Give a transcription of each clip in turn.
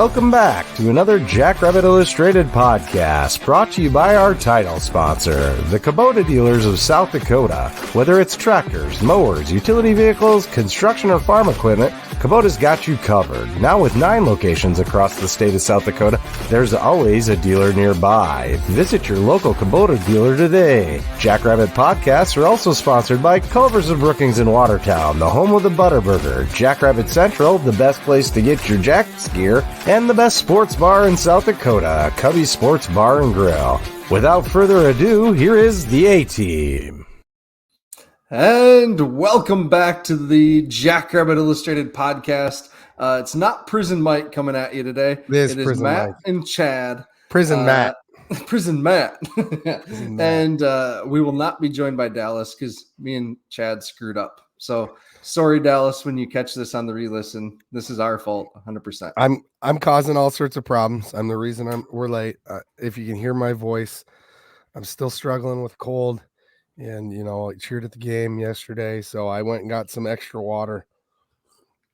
Welcome back to another Jackrabbit Illustrated podcast, brought to you by our title sponsor, the Kubota dealers of South Dakota. Whether it's tractors, mowers, utility vehicles, construction, or farm equipment, Kubota's got you covered. Now with 9 locations across the state of South Dakota, there's always a dealer nearby. Visit your local Kubota dealer today. Jackrabbit podcasts are also sponsored by Culver's of Brookings in Watertown, the home of the Butterburger, Jackrabbit Central, the best place to get your Jack's gear, and the best sports bar in South Dakota, Cubby Sports Bar and Grill. Without further ado, here is the A-Team. And welcome back to the Jackrabbit Illustrated podcast. It's not Prison Mike coming at you today. It is Matt Mike and Chad. Prison Matt. Prison Matt. And we will not be joined by Dallas because me and Chad screwed up. So sorry, Dallas, when you catch this on the re-listen. This is our fault, 100%. I'm causing all sorts of problems. I'm the reason we're late. If you can hear my voice, I'm still struggling with cold. And, I cheered at the game yesterday, so I went and got some extra water.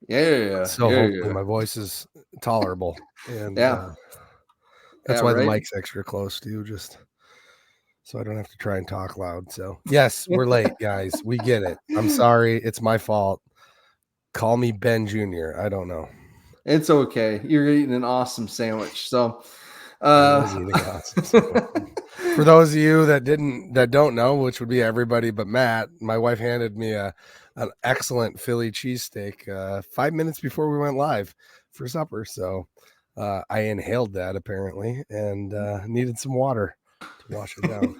Yeah. So hopefully my voice is tolerable. And that's why the mic's extra close, too, just so I don't have to try and talk loud. So, yes, we're late, guys. We get it. I'm sorry. It's my fault. Call me Ben Jr. I don't know. It's okay. You're eating an awesome sandwich. So, for those of you that don't know, which would be everybody but Matt, my wife handed me an excellent Philly cheesesteak 5 minutes before we went live for supper. So I inhaled that apparently and needed some water to wash it down.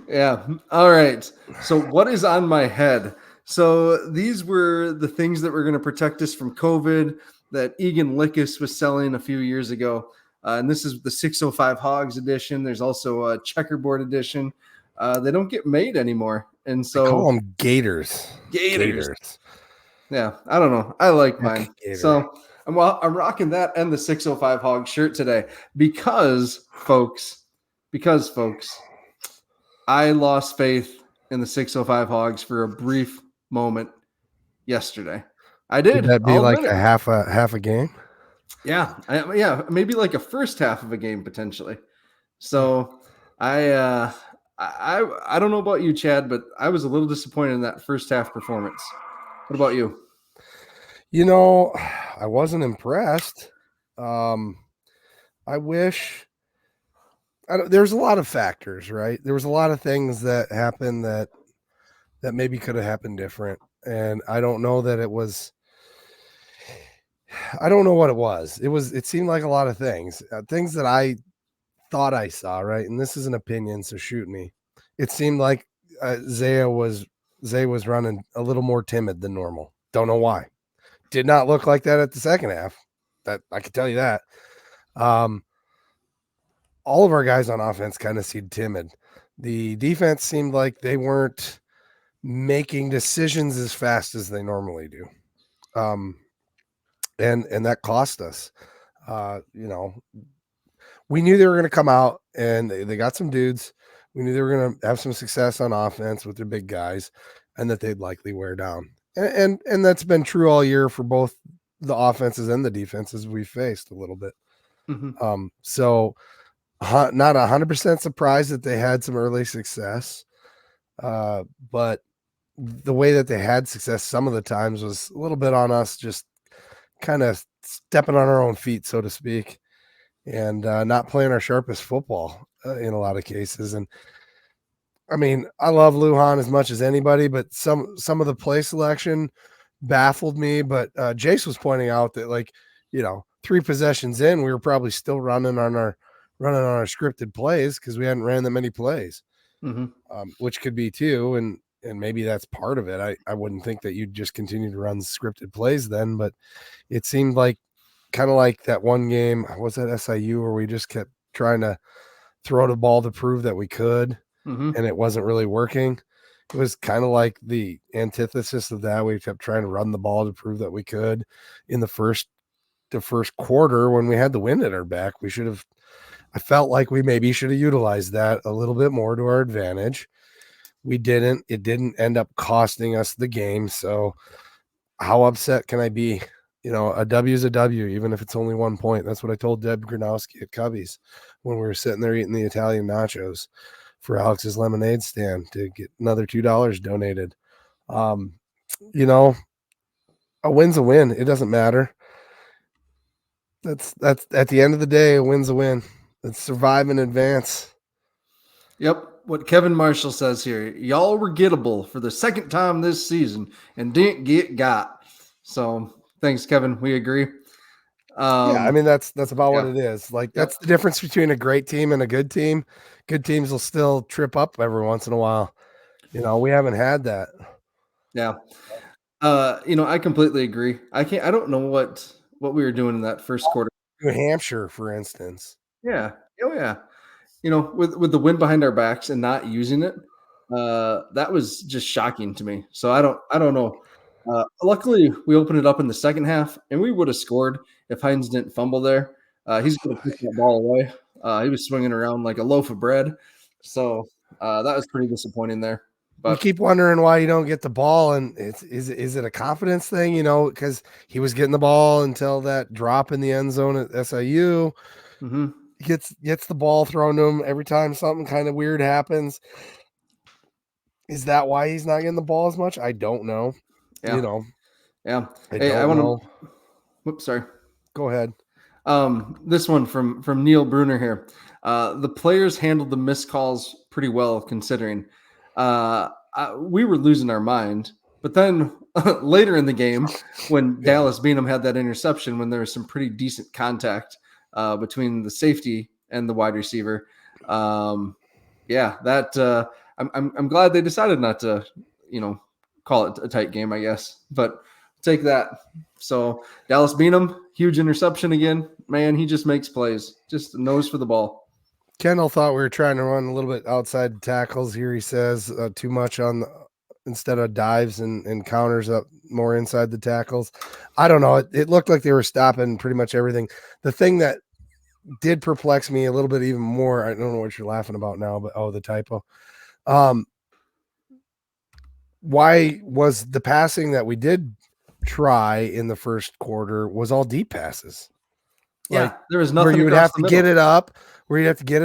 Yeah. All right. So what is on my head? So these were the things that were going to protect us from COVID that Egan Lickus was selling a few years ago. And this is the 605 Hogs edition. There's also a checkerboard edition. They don't get made anymore. And so I call them Gators. Yeah, I don't know. I like mine. Gator. So I'm rocking that and the 605 Hog shirt today because folks, I lost faith in the 605 Hogs for a brief moment yesterday. I did. Would that be like a half a game? Yeah, maybe like a first half of a game potentially. So I don't know about you, Chad, but I was a little disappointed in that first half performance. What about you? I wasn't impressed. I wish. There's a lot of factors, right? There was a lot of things that happened that maybe could have happened different, and I don't know that it was. I don't know what it was. It seemed like a lot of things that I thought I saw, right? And this is an opinion, so shoot me. It seemed like Zay was running a little more timid than normal. Don't know why. Did not look like that at the second half. That I can tell you that. All of our guys on offense kind of seemed timid. The defense seemed like they weren't making decisions as fast as they normally do. And that cost us. We knew they were going to come out and they got some dudes. We knew they were going to have some success on offense with their big guys and that they'd likely wear down. And that's been true all year for both the offenses and the defenses we faced a little bit. Mm-hmm. So not 100% surprised that they had some early success. But the way that they had success some of the times was a little bit on us just kind of stepping on our own feet, so to speak, and not playing our sharpest football in a lot of cases. And I mean, I love Lujan as much as anybody, but some of the play selection baffled me. But Jace was pointing out that 3 possessions in, we were probably still running on our scripted plays because we hadn't ran that many plays, which could be too. And maybe that's part of it. I wouldn't think that you'd just continue to run scripted plays then, but it seemed like kind of like that one game, was that SIU, where we just kept trying to throw the ball to prove that we could, and it wasn't really working. It was kind of like the antithesis of that. We kept trying to run the ball to prove that we could in the first quarter when we had the wind at our back. I felt like we maybe should have utilized that a little bit more to our advantage. We didn't. It didn't end up costing us the game. So how upset can I be a W is a W, even if it's only 1 point. That's what I told Deb Gronowski at Cubby's when we were sitting there eating the Italian nachos for Alex's lemonade stand to get another $2 donated. A win's a win. It doesn't matter. That's at the end of the day, a win's a win. It's survive and advance. Yep. What Kevin Marshall says here, y'all were gettable for the second time this season and didn't get got. So thanks, Kevin. We agree. Yeah, I mean that's about what yeah. it is. Like that's the difference between a great team and a good team. Good teams will still trip up every once in a while. We haven't had that. Yeah. I completely agree. I don't know what we were doing in that first quarter. New Hampshire, for instance. Yeah. Oh yeah. With the wind behind our backs and not using it, that was just shocking to me. So I don't know. Luckily, we opened it up in the second half, and we would have scored if Hines didn't fumble there. He's going to pick that ball away. He was swinging around like a loaf of bread. So that was pretty disappointing there. You But keep wondering why you don't get the ball, and is it a confidence thing? Because he was getting the ball until that drop in the end zone at SIU. mhm. Gets the ball thrown to him every time something kind of weird happens. Is that why he's not getting the ball as much? I don't know. Yeah. Yeah. I Hey, I don't want know. to. Whoops, sorry. Go ahead. This one from Neil Bruner here. The players handled the missed calls pretty well, considering we were losing our mind. But then later in the game, when Dallas Beanham had that interception, when there was some pretty decent contact between the safety and the wide receiver, I'm glad they decided not to, call it a tight game, I guess. But take that. So Dallas Beanham, huge interception again. Man, he just makes plays. Just a nose for the ball. Kendall thought we were trying to run a little bit outside tackles here. He says too much instead of dives and counters up more inside the tackles. I don't know. It looked like they were stopping pretty much everything. The thing that did perplex me a little bit even more, I don't know what you're laughing about now, but the typo. Why was the passing that we did try in the first quarter was all deep passes? Yeah, there was nothing where you would across have the to get middle.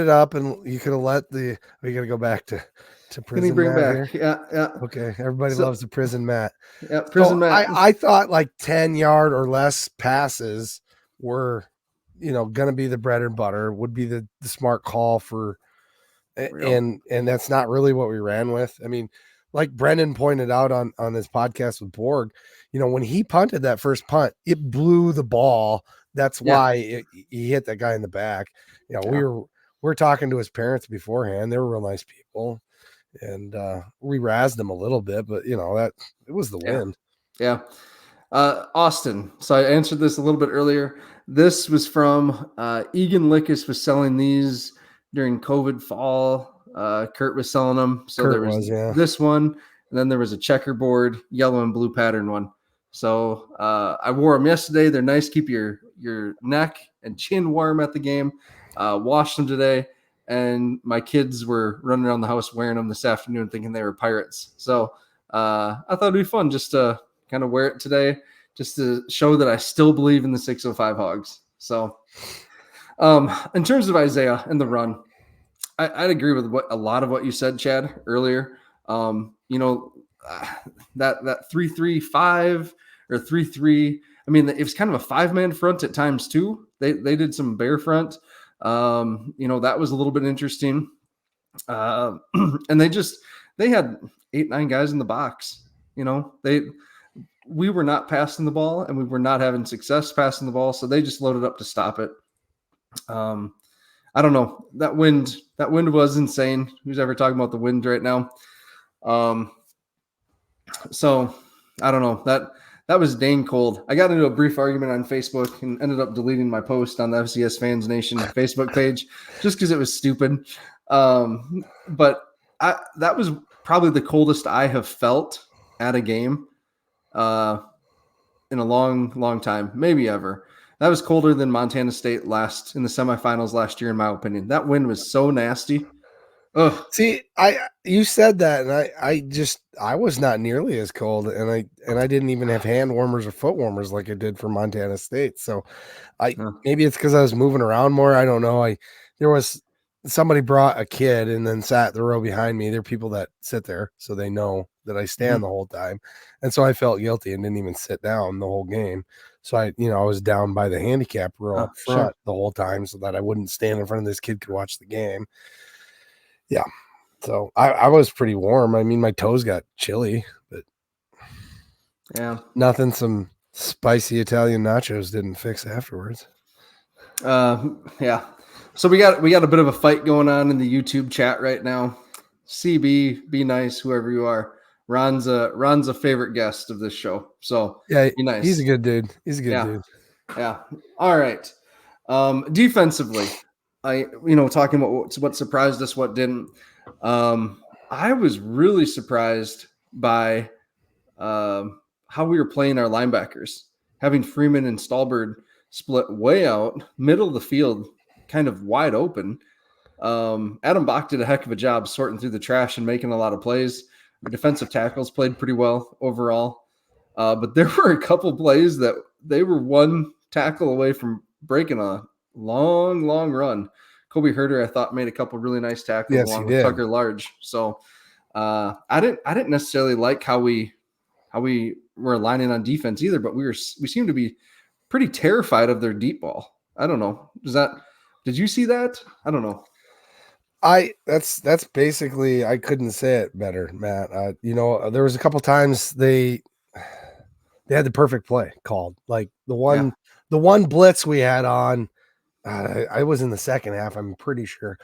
it up, and you could have let we got to go back to Can prison you bring mat back? here. Yeah. Okay, everybody So- loves the prison mat. Yeah, prison mat. I thought like 10-yard or less passes were, going to be the bread and butter, would be the smart call for, and that's not really what we ran with. I mean, like Brendan pointed out on his podcast with Borg, when he punted that first punt, it blew the ball. That's why he hit that guy in the back. We were talking to his parents beforehand. They were real nice people, and we razzed them a little bit, but that it was the win. Yeah. Austin. So I answered this a little bit earlier. This was from Egan Lickus was selling these during COVID fall. Kurt was selling them. So Kurt there was yeah. this one, and then there was a checkerboard yellow and blue pattern one. So I wore them yesterday. They're nice. Keep your neck and chin warm at the game. Washed them today, and my kids were running around the house wearing them this afternoon, thinking they were Pirates. So I thought it'd be fun just to kind of wear it today, just to show that I still believe in the 605 Hogs. So in terms of Isaiah and the run, I'd agree with a lot of what you said, Chad, earlier. That 3-3-5 or 3-3. I mean, it was kind of a 5-man front at times too. They did some bear front. That was a little bit interesting. And they had 8-9 guys in the box. We were not passing the ball, and we were not having success passing the ball, so they just loaded up to stop it. I don't know. That wind was insane. Who's ever talking about the wind right now? So I don't know. That was dang cold. I got into a brief argument on Facebook and ended up deleting my post on the FCS Fans Nation Facebook page just because it was stupid. But that was probably the coldest I have felt at a game in a long, long time, maybe ever. That was colder than Montana State in the semifinals last year, in my opinion. That wind was so nasty. Ugh. See, you said that, and I was not nearly as cold, and I didn't even have hand warmers or foot warmers like I did for Montana State. So Ugh. maybe it's because I was moving around more. I don't know. There was somebody brought a kid and then sat the row behind me. There are people that sit there, so they know that I stand the whole time, and so I felt guilty and didn't even sit down the whole game. So I was down by the handicap row up front the whole time so that I wouldn't stand in front of this kid could watch the game. Yeah. So I was pretty warm. I mean, my toes got chilly, but Yeah. nothing some spicy Italian nachos didn't fix afterwards. Yeah. So we got a bit of a fight going on in the YouTube chat right now. CB, be nice, whoever you are. Ron's a favorite guest of this show. So Yeah, be nice. he's a good dude. He's a good dude. Yeah. All right. Defensively, talking about what surprised us, what didn't. I was really surprised by how we were playing our linebackers, having Freeman and Stallbird split way out, middle of the field, kind of wide open. Adam Bach did a heck of a job sorting through the trash and making a lot of plays. Our defensive tackles played pretty well overall. But there were a couple plays that they were one tackle away from breaking a long, long run. Kobe Herter, I thought, made a couple really nice tackles along with Tucker Large. So I didn't necessarily like how we were aligning on defense either, but we seemed to be pretty terrified of their deep ball. I don't know. Did you see that? I don't know. That's basically, I couldn't say it better, Matt. There was a couple times they had the perfect play called, like the one blitz we had on. I was in the second half. I'm pretty sure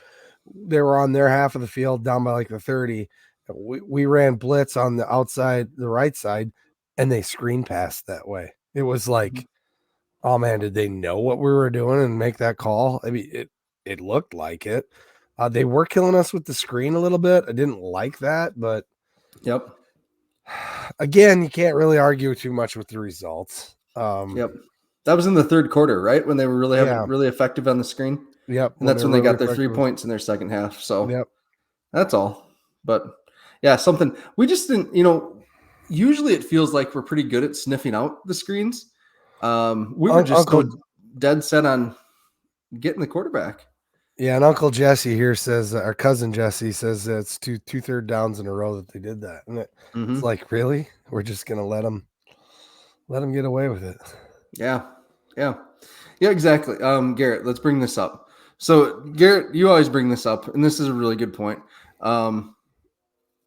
they were on their half of the field down by like the 30. We ran blitz on the outside, the right side, and they screen passed that way. It was like, oh man, did they know what we were doing and make that call? I mean, it looked like it. They were killing us with the screen a little bit. I didn't like that, but again, you can't really argue too much with the results. That was in the third quarter, right? When they were really effective on the screen. Yep. And that's when they got their 3 points in their second half. So that's all. But yeah, something we just didn't, usually it feels like we're pretty good at sniffing out the screens. We were just dead set on getting the quarterback. Yeah, and Uncle Jesse here says, our cousin Jesse says it's two third downs in a row that they did that, and it's like, really? We're just gonna let them get away with it? Yeah, exactly. Garrett, let's bring this up. So Garrett, you always bring this up, and this is a really good point.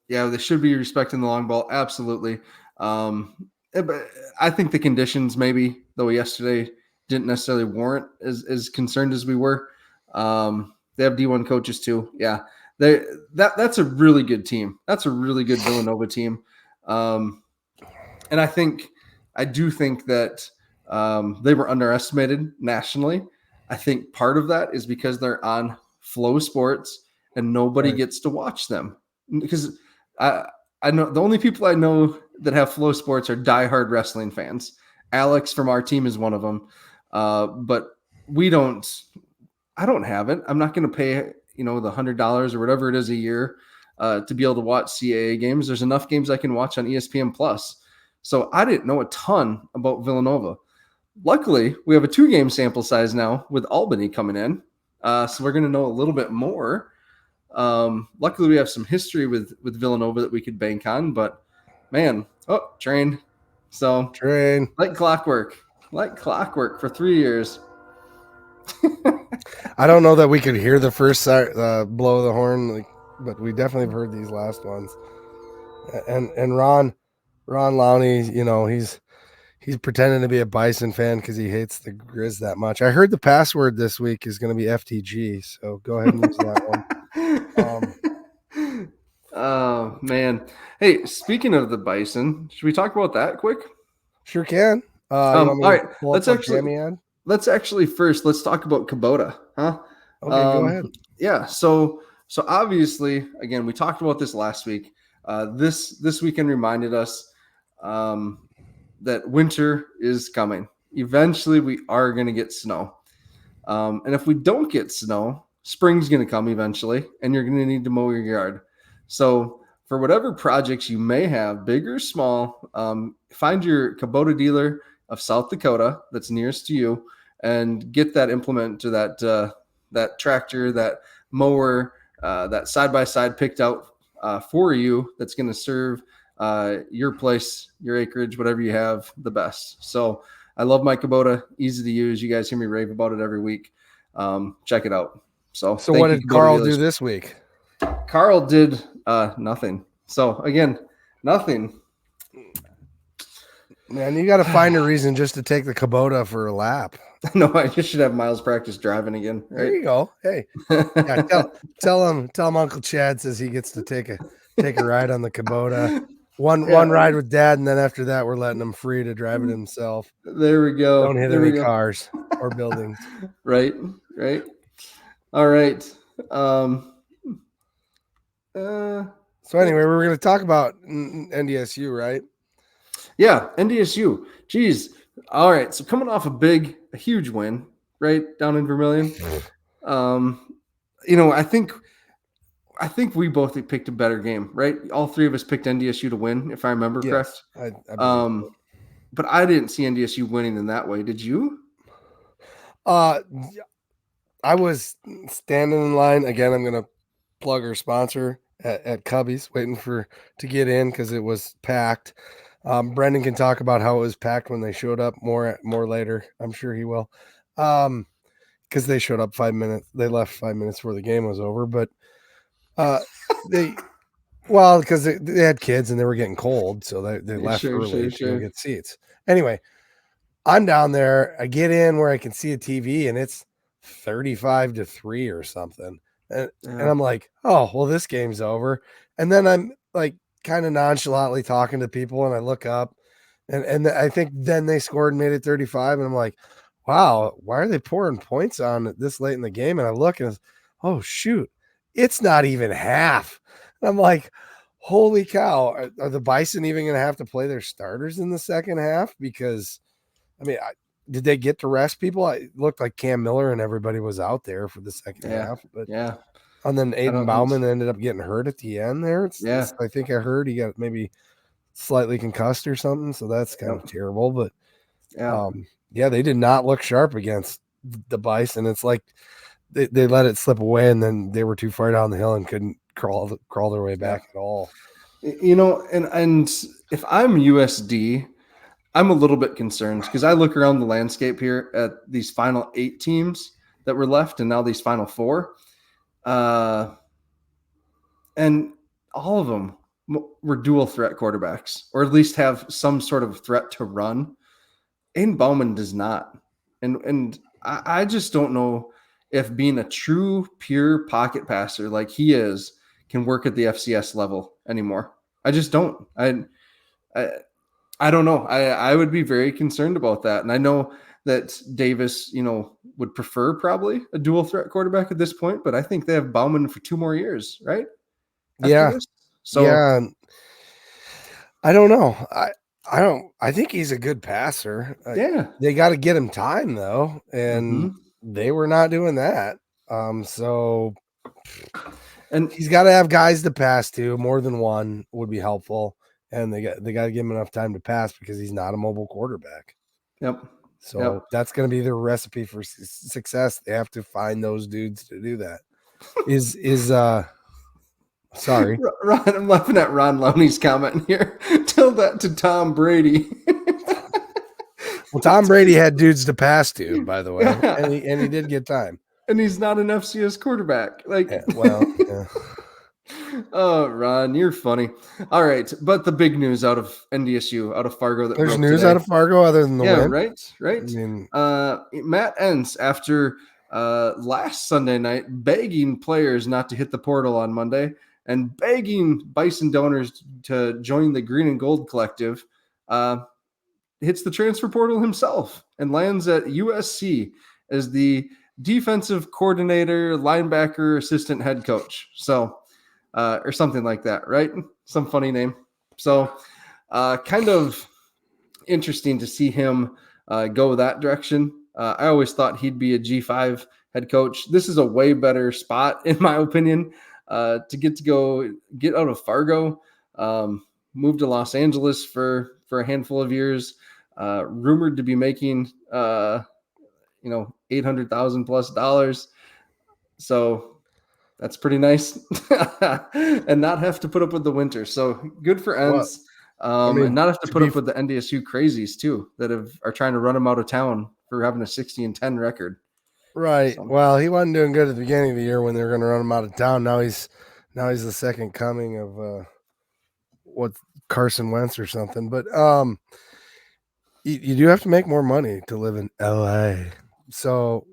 They should be respecting the long ball, absolutely. But I think the conditions, maybe though yesterday didn't necessarily warrant as concerned as we were. They have D1 coaches too. Yeah, that's a really good team. That's a really good Villanova team. And I do think that they were underestimated nationally. I think part of that is because they're on Flow Sports and nobody gets to watch them, because I know the only people I know that have Flow Sports are diehard wrestling fans. Alex from our team is one of them. But I don't have it. I'm not going to pay, the $100 or whatever it is a year to be able to watch CAA games. There's enough games I can watch on ESPN Plus. So I didn't know a ton about Villanova. Luckily, we have a 2-game sample size now with Albany coming in. So we're going to know a little bit more. Luckily, we have some history with Villanova that we could bank on. But, man, train. So, like clockwork for 3 years. I don't know that we could hear the first blow of the horn, but we definitely have heard these last ones. And Ron Lowney, he's pretending to be a Bison fan because he hates the Grizz that much. I heard the password this week is going to be FTG, so go ahead and use that one. Oh man! Hey, speaking of the Bison, should we talk about that quick? Sure can. All right, let's actually first let's talk about Kubota, huh? Okay, go ahead. Yeah, so obviously, again, we talked about this last week. This weekend reminded us that winter is coming. Eventually, we are going to get snow, and if we don't get snow, spring's going to come eventually, and you're going to need to mow your yard. So for whatever projects you may have, big or small, find your Kubota dealer of South Dakota that's nearest to you and get that implement to that tractor, that mower, that side-by-side picked out for you that's going to serve your place, your acreage, whatever you have, the best. So I love my Kubota, easy to use. You guys hear me rave about it every week. Check it out. So what did Carl do this week? Carl did nothing. So again, nothing. Man, you got to find a reason just to take the Kubota for a lap. No, I just should have Miles practice driving again. Right? There you go. Hey, yeah, tell him Uncle Chad says he gets to take a ride on the Kubota. One ride with Dad, and then after that, we're letting him free to drive it himself. There we go. Don't hit any cars or buildings. Right. All right. So anyway, we were going to talk about NDSU, right? Yeah, NDSU. Geez. All right. So coming off a huge win, right, down in Vermilion. I think we both picked a better game, right? All three of us picked NDSU to win, if I remember correct. I but I didn't see NDSU winning in that way. Did you? I was standing in line again. I'm going to plug our sponsor at Cubby's, waiting to get in because it was packed. Brendan can talk about how it was packed when they showed up more later. I'm sure he will. Because they showed up 5 minutes. They left 5 minutes before the game was over. But because they had kids and they were getting cold, so they left early to get seats. Anyway, I'm down there. I get in where I can see a TV, and it's 35-3 or something. And I'm like, oh, well, this game's over. And then I'm like kind of nonchalantly talking to people, and I look up, and I think then they scored and made it 35. And I'm like, wow, why are they pouring points on this late in the game? And I look, and oh, shoot, it's not even half. And I'm like, holy cow, are the Bison even going to have to play their starters in the second half? Because, I mean, did they get to rest people? It looked like Cam Miller and everybody was out there for the second half. But and then Aiden Bauman ended up getting hurt at the end there. I think I heard he got maybe slightly concussed or something. So that's kind of terrible. But they did not look sharp against the Bison. It's like they let it slip away, and then they were too far down the hill and couldn't crawl their way back at all. And if I'm USD, I'm a little bit concerned because I look around the landscape here at these final 8 teams that were left and now these final 4. And all of them were dual threat quarterbacks, or at least have some sort of threat to run. Aiden Bauman does not. And I just don't know if being a true pure pocket passer like he is can work at the FCS level anymore. I just don't. I don't know. I would be very concerned about that. And I know that Davis, would prefer probably a dual threat quarterback at this point, but I think they have Bauman for 2 more years, right? So I don't know. I think he's a good passer. They got to get him time though. And they were not doing that. And he's got to have guys to pass to. More than one would be helpful. And they got to give him enough time to pass because he's not a mobile quarterback. So that's going to be their recipe for success. They have to find those dudes to do that. Sorry, Ron, I'm laughing at Ron Loney's comment here. Tell that to Tom Brady. Well, Tom Brady had dudes to pass to, by the way, and he did get time. And he's not an FCS quarterback. Oh, Ron, you're funny. All right, but the big news out of NDSU, out of Fargo, there's news today. Out of Fargo other than the win. Right. I mean, Matt Entz, after last Sunday night, begging players not to hit the portal on Monday and begging Bison donors to join the Green and Gold Collective, hits the transfer portal himself and lands at USC as the defensive coordinator, linebacker, assistant head coach. So. Or something like that, right? Some funny name. So kind of interesting to see him go that direction. I always thought he'd be a G5 head coach. This is a way better spot, in my opinion, to go get out of Fargo, move to Los Angeles for a handful of years, rumored to be making, $800,000+ So that's pretty nice, and not have to put up with the winter. So good for Well, Ents, I and mean, not have to to put be up with the NDSU crazies too that are trying to run him out of town for having a 60-10 record. right. So Well, he wasn't doing good at the beginning of the year when they were going to run him out of town. Now he's the second coming of what, Carson Wentz or something. But you do have to make more money to live in LA. So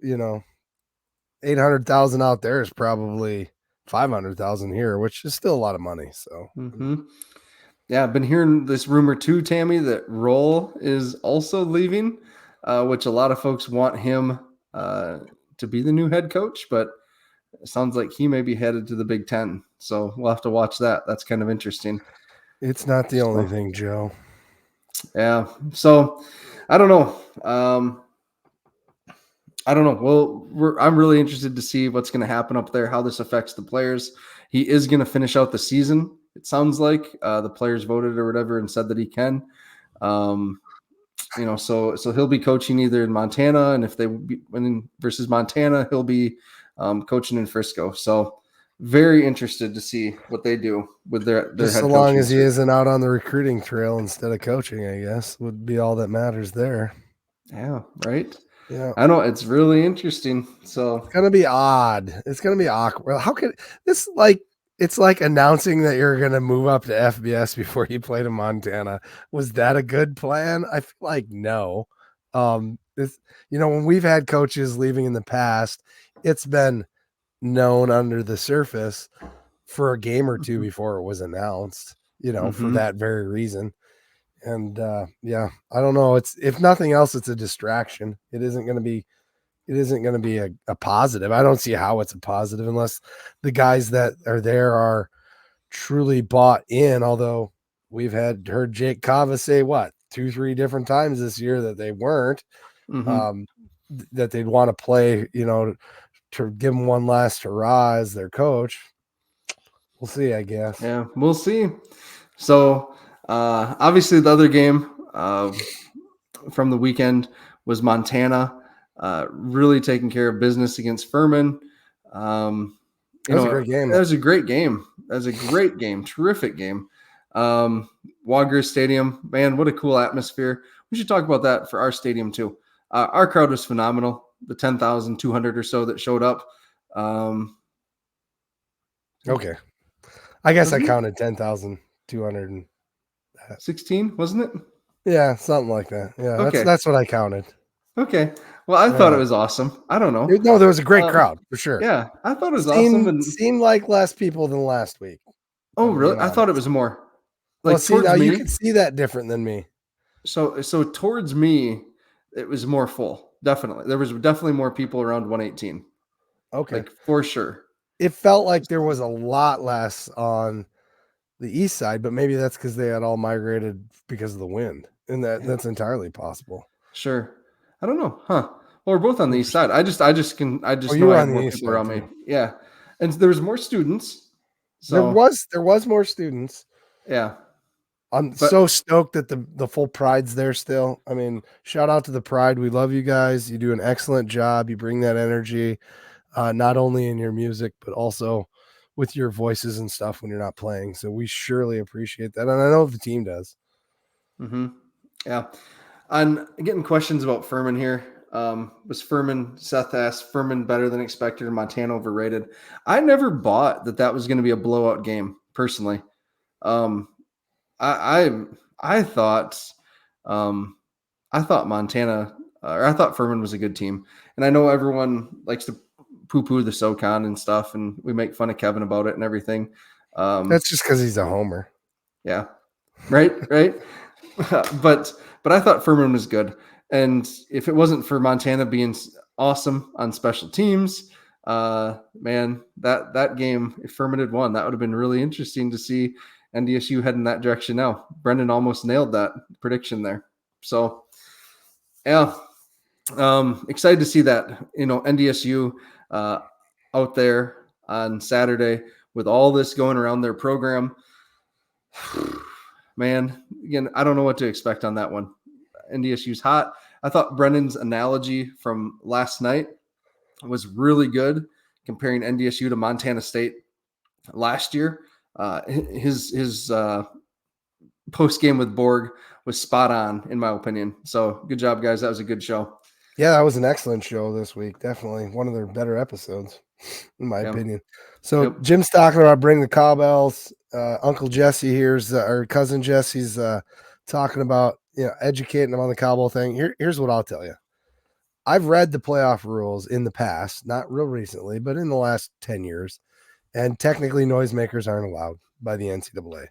800,000 out there is probably 500,000 here, which is still a lot of money. So yeah, I've been hearing this rumor too, Tammy, that Roll is also leaving, which a lot of folks want him to be the new head coach, but it sounds like he may be headed to the Big Ten. So we'll have to watch that. That's kind of interesting. it's not the only So, thing, Joe. yeah. So I don't know. I don't know. Well, I'm really interested to see what's going to happen up there, how this affects the players. He is going to finish out the season. It sounds like the players voted or whatever and said that he can. So he'll be coaching either in Montana, and if they win versus Montana, he'll be coaching in Frisco. So very interested to see what they do with their Just so head long coaching as he search. isn't out on the recruiting trail instead of coaching, I guess would be all that matters there. Yeah, right. Yeah. I know it's really interesting. So It's gonna be odd. It's gonna be awkward. How could this it's like announcing that you're gonna move up to FBS before you play to Montana. Was that a good plan? I feel like no. This when we've had coaches leaving in the past, it's been known under the surface for a game or two before it was announced, for that very reason. And I don't know. It's, if nothing else, it's a distraction. It isn't going to be a positive. I don't see how it's a positive unless the guys that are there are truly bought in. Although we've heard Jake Cava say what 2-3 different times this year that they weren't, that they'd want to play, to give them one last hurrah as their coach. We'll see, I guess. yeah, we'll see. So obviously the other game from the weekend was Montana really taking care of business against Furman. That was a great game. That was a great game. That was a great game. Terrific game. Wagner Stadium, man, what a cool atmosphere. We should talk about that for our stadium too. Our crowd was phenomenal. The 10,200 or so that showed up. Okay. I guess I Wasn't it? counted 10,200. 16, wasn't it? Yeah, something like that. Yeah, Okay. that's what I counted. Okay. Well, I thought it was awesome. I don't know. No, there was a great crowd for sure. Yeah, I thought it was awesome. And Seemed like less people than last week. oh, really? I thought it was more. Like, Well, see, now towards you me. can see that different than me. So towards me, it was more full. Definitely, there was definitely more people around 118. Okay. Like, for sure. It felt like there was a lot less on the east side, but maybe that's because they had all migrated because of the wind, and that's entirely possible. Sure. I don't know. Huh. Well, we're both on the east side. I just Oh, know you're I on have the more east people side around me. too. Yeah. And there was more students. There So was more students. yeah. I'm But so stoked that the full Pride's there still. I mean, shout out to the Pride. We love you guys. You do an excellent job. You bring that energy, not only in your music, but also with your voices and stuff when you're not playing. So we surely appreciate that. And I know the team does. yeah. I'm getting questions about Furman here. Seth asked, Furman better than expected or Montana overrated? I never bought that was going to be a blowout game, personally. I thought Montana, or I thought Furman was a good team. And I know everyone likes to poo-poo the SoCon and stuff, and we make fun of Kevin about it and everything. That's just because he's a homer. Yeah. Right. But I thought Furman was good. And if it wasn't for Montana being awesome on special teams, man, that game, if Furman had won, that would have been really interesting to see NDSU heading that direction now. Brendan almost nailed that prediction there. So, yeah. Excited to see that, NDSU out there on Saturday with all this going around their program. Man, again, I don't know what to expect on that one. NDSU's hot. I thought Brennan's analogy from last night was really good, comparing NDSU to Montana State last year. His post game with Borg was spot on, in my opinion. So good job, guys. That was a good show. Yeah, that was an excellent show this week. Definitely one of their better episodes, in my opinion. So Yep. Jim's talking about bring the cowbells. Uncle Jesse here's or cousin Jesse's talking about educating them on the cowbell thing. Here's what I'll tell you. I've read the playoff rules in the past, not real recently, but in the last 10 years, and technically noisemakers aren't allowed by the NCAA,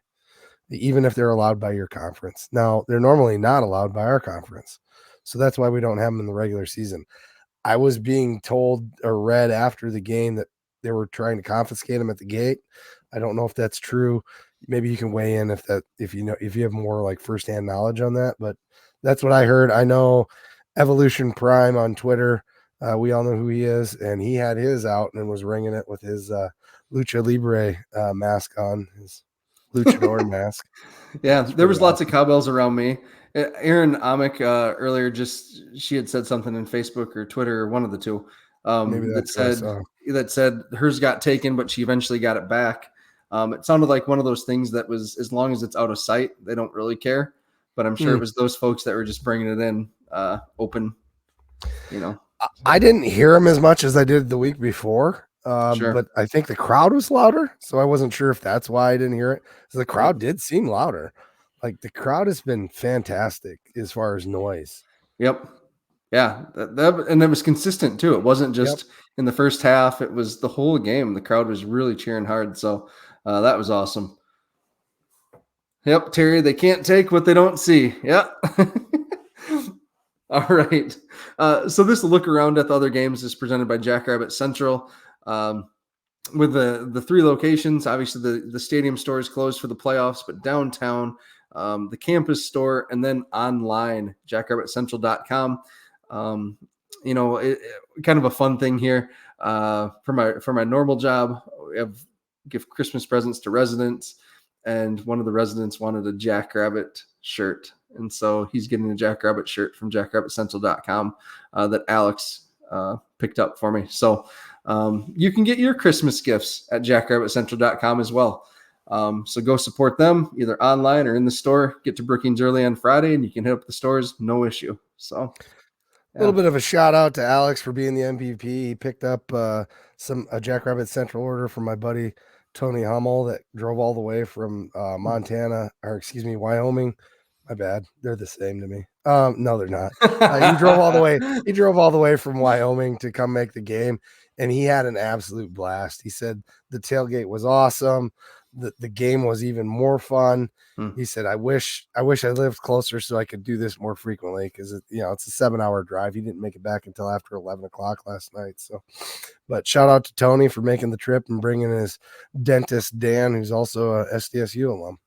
even if they're allowed by your conference. Now, they're normally not allowed by our conference. So that's why we don't have them in the regular season. I was being told or read after the game that they were trying to confiscate them at the gate. I don't know if that's true. Maybe you can weigh in if you have more like firsthand knowledge on that, but that's what I heard. I know Evolution Prime on Twitter. We all know who he is, and he had his out and was ringing it with his Lucha Libre mask on, his luchador mask. Yeah, there was lots of cowbells around me. Erin Amick earlier, she had said something in Facebook or Twitter, or one of the two, that said hers got taken, but she eventually got it back. It sounded like one of those things that was, as long as it's out of sight, they don't really care. But I'm sure it was those folks that were just bringing it in open. I didn't hear him as much as I did the week before. Sure. But I think the crowd was louder, so I wasn't sure if that's why I didn't hear it. So the crowd did seem louder. Like the crowd has been fantastic as far as noise. Yep. Yeah. And it was consistent too. It wasn't just in the first half. It was the whole game. The crowd was really cheering hard. So that was awesome. Yep. Terry, they can't take what they don't see. Yep. All right. So this look around at the other games is presented by Jackrabbit Central. With the three locations, obviously the stadium store is closed for the playoffs, but downtown, the campus store, and then online, jackrabbitcentral.com. Kind of a fun thing here. For my normal job, we give Christmas presents to residents, and one of the residents wanted a Jackrabbit shirt. And so he's getting a Jackrabbit shirt from jackrabbitcentral.com that Alex picked up for me. So you can get your Christmas gifts at jackrabbitcentral.com as well. So go support them either online or in the store. Get to Brookings early on Friday and you can hit up the stores, no issue. So a little bit of a shout out to Alex for being the MVP. He picked up a Jackrabbit Central order from my buddy Tony Hummel that drove all the way from Wyoming. My bad. They're the same to me. No, they're not. He drove all the way. He drove all the way from Wyoming to come make the game, and he had an absolute blast. He said the tailgate was awesome. The game was even more fun. He said, I wish I lived closer so I could do this more frequently because it's a 7-hour drive. He didn't make it back until after 11 o'clock last night. So, but shout out to Tony for making the trip and bringing his dentist Dan, who's also a SDSU alum.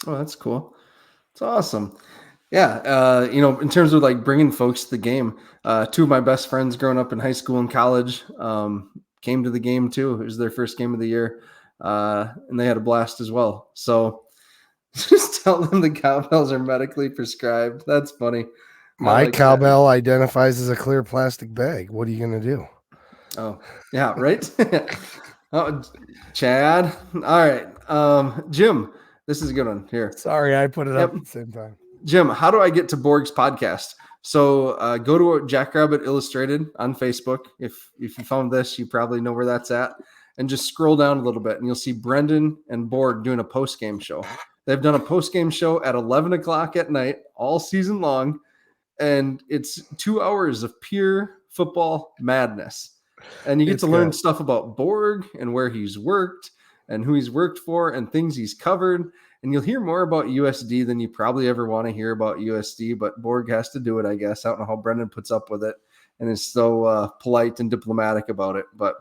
Oh, that's cool. It's awesome. Yeah. In terms of like bringing folks to the game, two of my best friends growing up in high school and college came to the game too. It was their first game of the year. And they had a blast as well. So just tell them the cowbells are medically prescribed. That's funny. My cowbell identifies as a clear plastic bag. What are you going to do? Oh, yeah, right. Oh, Chad. All right. Jim, this is a good one here. Sorry, I put it up at the same time. Jim, how do I get to Borg's podcast? So go to Jackrabbit Illustrated on Facebook. If you found this, you probably know where that's at. And just scroll down a little bit and you'll see Brendan and Borg doing a post-game show. They've done a post-game show at 11 o'clock at night all season long. And it's 2 hours of pure football madness. And you get to learn stuff about Borg and where he's worked and who he's worked for and things he's covered. And you'll hear more about USD than you probably ever want to hear about USD, but Borg has to do it, I guess. I don't know how Brendan puts up with it and is so polite and diplomatic about it. But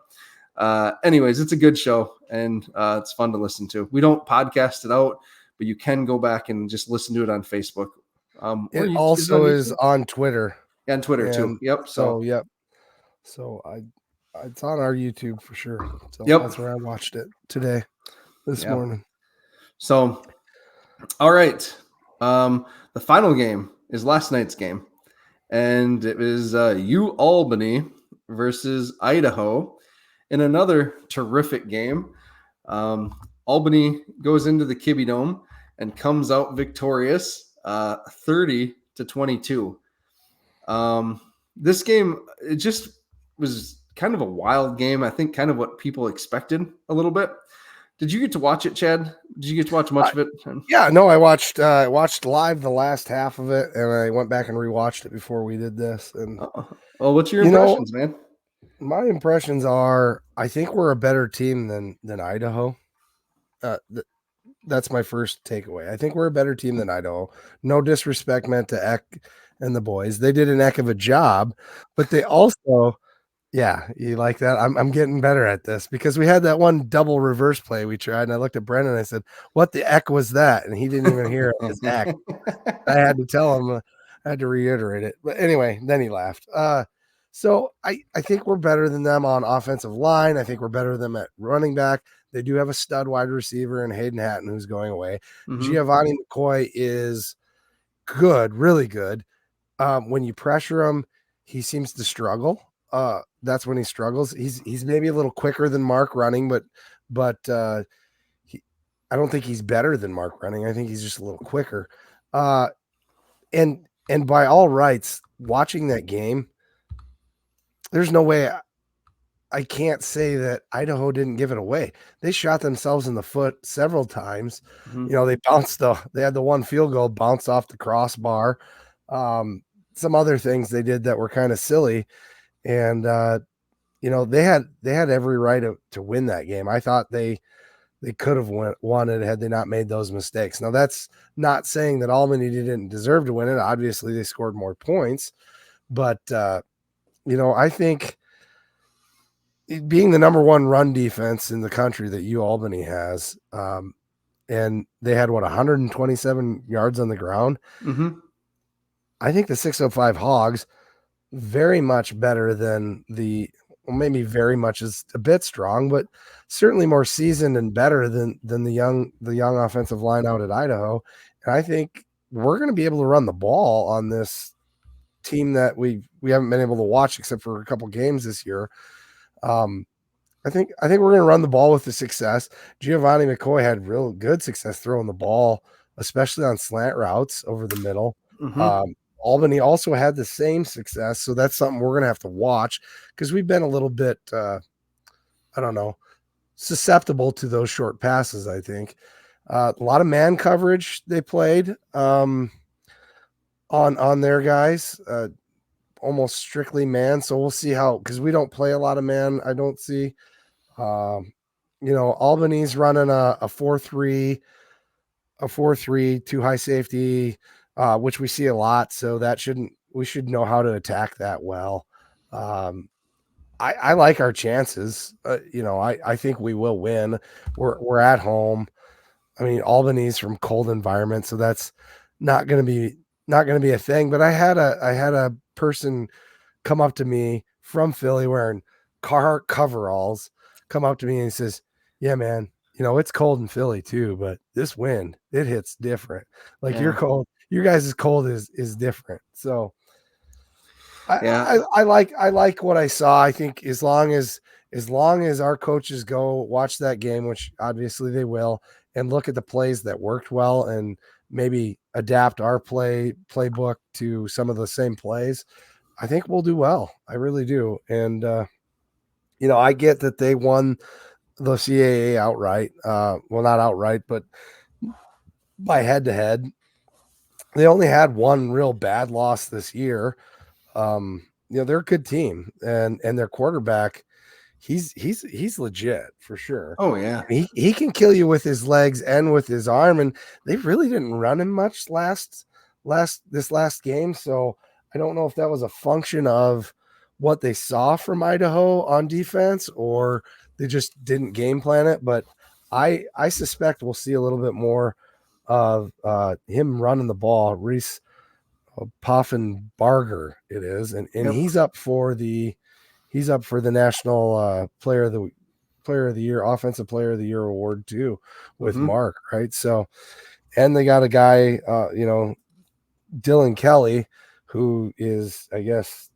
anyways, it's a good show and it's fun to listen to. We don't podcast it out, but you can go back and just listen to it on Facebook. It also is on Twitter. And Twitter too. And Yep. so, yep. So it's on our YouTube for sure. So Yep. that's where I watched it today, this Yep. morning. So, all right. The final game is last night's game, and it was Albany versus Idaho in another terrific game. Albany goes into the Kibbe Dome and comes out victorious, 30-22. This game, it just was kind of a wild game. I think kind of what people expected a little bit. Did you get to watch it, Chad? Did you get to watch much of it? Yeah, no, I watched live the last half of it, and I went back and rewatched it before we did this. And well, what's your impressions, man? My impressions are, I think we're a better team than Idaho. That's my first takeaway. I think we're a better team than Idaho. No disrespect meant to Eck and the boys. They did an heck of a job, but they also, yeah, you like that? I'm getting better at this because we had that one double reverse play we tried, and I looked at Brendan and I said, "What the heck was that?" And he didn't even hear it. His heck. I had to tell him. I had to reiterate it. But anyway, then he laughed. So I think we're better than them on offensive line. I think we're better than them at running back. They do have a stud wide receiver in Hayden Hatton who's going away. Mhm. Giovanni McCoy is good, really good. When you pressure him, he seems to struggle. That's when he struggles. He's maybe a little quicker than Mark running, but I don't think he's better than Mark running. I think he's just a little quicker. And by all rights, watching that game, there's no way I can't say that Idaho didn't give it away. They shot themselves in the foot several times. Mhm. They had the one field goal bounce off the crossbar. Some other things they did that were kind of silly. And, they had every right to win that game. I thought they could have won it had they not made those mistakes. Now, that's not saying that Albany didn't deserve to win it. Obviously, they scored more points. But, I think being the number one run defense in the country that Albany has, and they had, 127 yards on the ground. Mm-hmm. I think the 605 Hogs very much better than maybe very much is a bit strong, but certainly more seasoned and better than the young offensive line out at Idaho. And I think we're going to be able to run the ball on this team that we haven't been able to watch except for a couple games this year. I think we're going to run the ball with the success. Giovanni McCoy had real good success throwing the ball, especially on slant routes over the middle. Mm-hmm. Albany also had the same success, so that's something we're going to have to watch because we've been a little bit, susceptible to those short passes, I think. A lot of man coverage they played on their guys, almost strictly man. So we'll see how, because we don't play a lot of man, I don't see. Albany's running a 4-3, 2 high safety, which we see a lot. So we should know how to attack that well. I like our chances. I think we will win. We're at home. I mean, Albany's from cold environment, so that's not going to be a thing. But I had a person come up to me from Philly wearing Carhartt coveralls, come up to me and he says, "Yeah, man, it's cold in Philly too, but this wind, it hits different. Like your guys' cold is different." So I like what I saw. I think as long as our coaches go watch that game, which obviously they will, and look at the plays that worked well and maybe adapt our playbook to some of the same plays, I think we'll do well. I really do. And I get that they won the CAA outright. Well, not outright, but by head to head. They only had one real bad loss this year. They're a good team, and their quarterback, he's legit for sure. Oh yeah, he can kill you with his legs and with his arm, and they really didn't run him much this last game. So I don't know if that was a function of what they saw from Idaho on defense or they just didn't game plan it. But I suspect we'll see a little bit more of him running the ball. Reese Poffenbarger it is, and Yep. he's up for the national player of the year, offensive player of the year award too, with Mark, right? So, and they got a guy, Dylan Kelly, who is, I guess,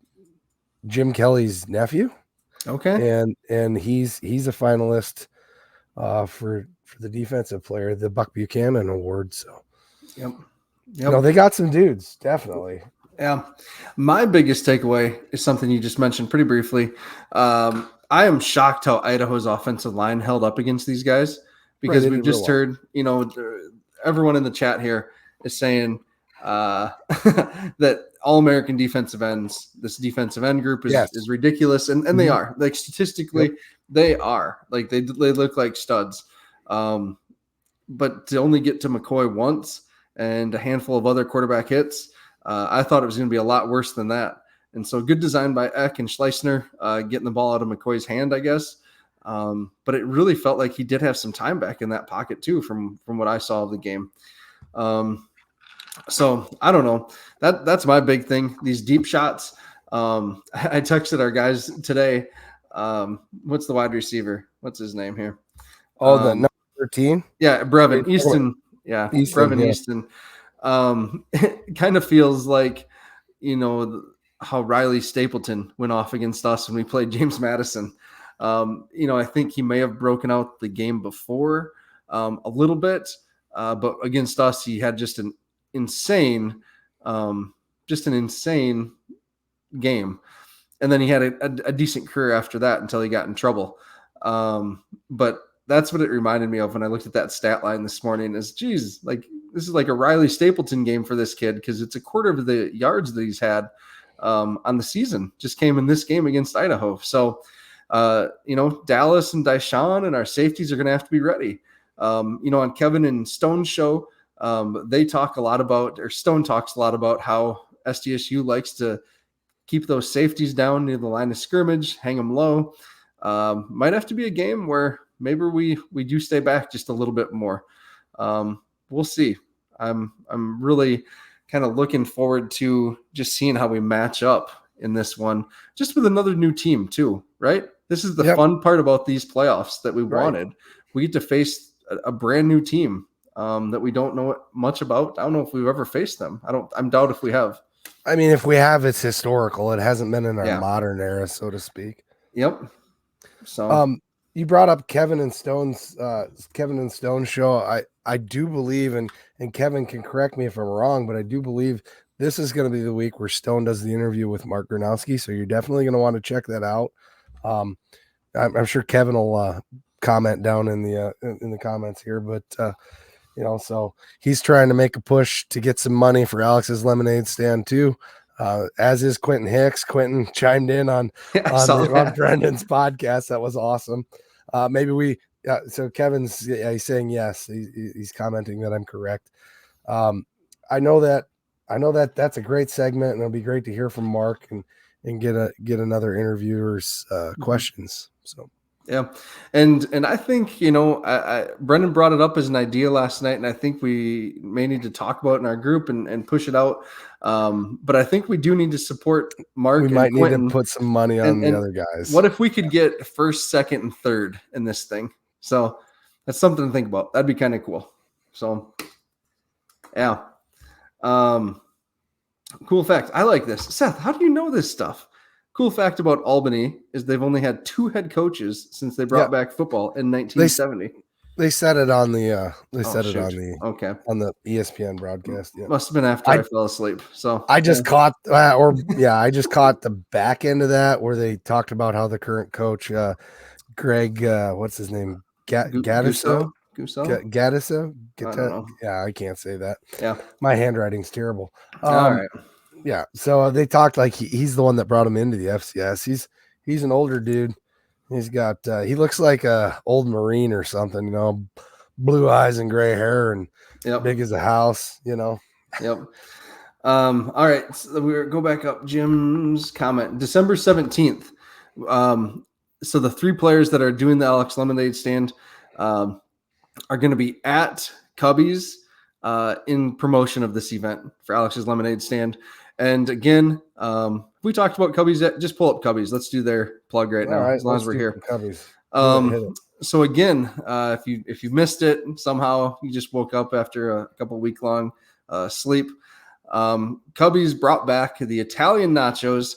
Jim Kelly's nephew. Okay. And he's a finalist for the defensive player, the Buck Buchanan award. So, Yep. they got some dudes, definitely. Yeah. My biggest takeaway is something you just mentioned pretty briefly. I am shocked how Idaho's offensive line held up against these guys, because Right, we've just heard, everyone in the chat here is saying that all-American defensive ends, this defensive end group is ridiculous. And they are. Like, statistically, they are. Like, they look like studs. But to only get to McCoy once and a handful of other quarterback hits, I thought it was going to be a lot worse than that. And so good design by Eck and Schleissner, getting the ball out of McCoy's hand, I guess. But it really felt like he did have some time back in that pocket too, from what I saw of the game. So I don't know. That's my big thing. These deep shots. I texted our guys today. What's the wide receiver? What's his name here? Oh, the number 13? Yeah, Brevin Easton. Yeah, Brevin Easton. It kind of feels like, how Riley Stapleton went off against us when we played James Madison. I think he may have broken out the game before a little bit, but against us, he had just an insane game. And then he had a decent career after that until he got in trouble. But that's what it reminded me of when I looked at that stat line this morning is, geez, like, this is like a Riley Stapleton game for this kid, because it's a quarter of the yards that he's had on the season just came in this game against Idaho. So, Dallas and Dyshawn and our safeties are going to have to be ready. On Kevin and Stone's show, they talk a lot about, or Stone talks a lot about how SDSU likes to keep those safeties down near the line of scrimmage, hang them low. Might have to be a game where maybe we do stay back just a little bit more. We'll see. I'm really kind of looking forward to just seeing how we match up in this one, just with another new team too, right? This is the fun part about these playoffs that we wanted. We get to face a brand new team that we don't know much about. I don't know if we've ever faced them. I doubt if we have. I mean, if we have, it's historical. It hasn't been in our modern era, so to speak. Yep. So you brought up Kevin and Stone's show. I do believe, and Kevin can correct me if I'm wrong, but I do believe this is going to be the week where Stone does the interview with Mark Gronowski. So you're definitely going to want to check that out. I'm sure Kevin will comment down in the comments here, but so he's trying to make a push to get some money for Alex's lemonade stand too. As is Quentin Hicks. Quentin chimed in on Brendan's podcast. That was awesome. So Kevin's he's saying yes. He's commenting that I'm correct. I know that that's a great segment, and it'll be great to hear from Mark and get another interviewer's questions. So. Yeah. And I think, Brendan brought it up as an idea last night, and I think we may need to talk about it in our group and push it out. But I think we do need to support Mark. We might need to put some money on the other guys. What if we could get first, second, and third in this thing? So that's something to think about. That'd be kind of cool. So, yeah. Cool fact. I like this. Seth, how do you know this stuff? Cool fact about Albany is they've only had 2 head coaches since they brought back football in 1970. They said it on the on the ESPN broadcast. Yeah. Must have been after I fell asleep. So I just caught I just caught the back end of that where they talked about how the current coach Greg what's his name? Gattiso? Gattiso? Yeah, I can't say that. Yeah. My handwriting's terrible. All right. Yeah, so they talked like he's the one that brought him into the FCS. He's an older dude. He's got he looks like a old Marine or something, blue eyes and gray hair and big as a house, Yep. All right, so we go back up. Jim's comment, December 17th. So the 3 players that are doing the Alex Lemonade stand are going to be at Cubbies in promotion of this event for Alex's Lemonade Stand. And again, we talked about Cubbies. Just pull up Cubbies. Let's do their plug right now, as long as we're here. Cubbies. Hit it. So again, if you missed it somehow, you just woke up after a couple week long sleep. Cubbies brought back the Italian nachos,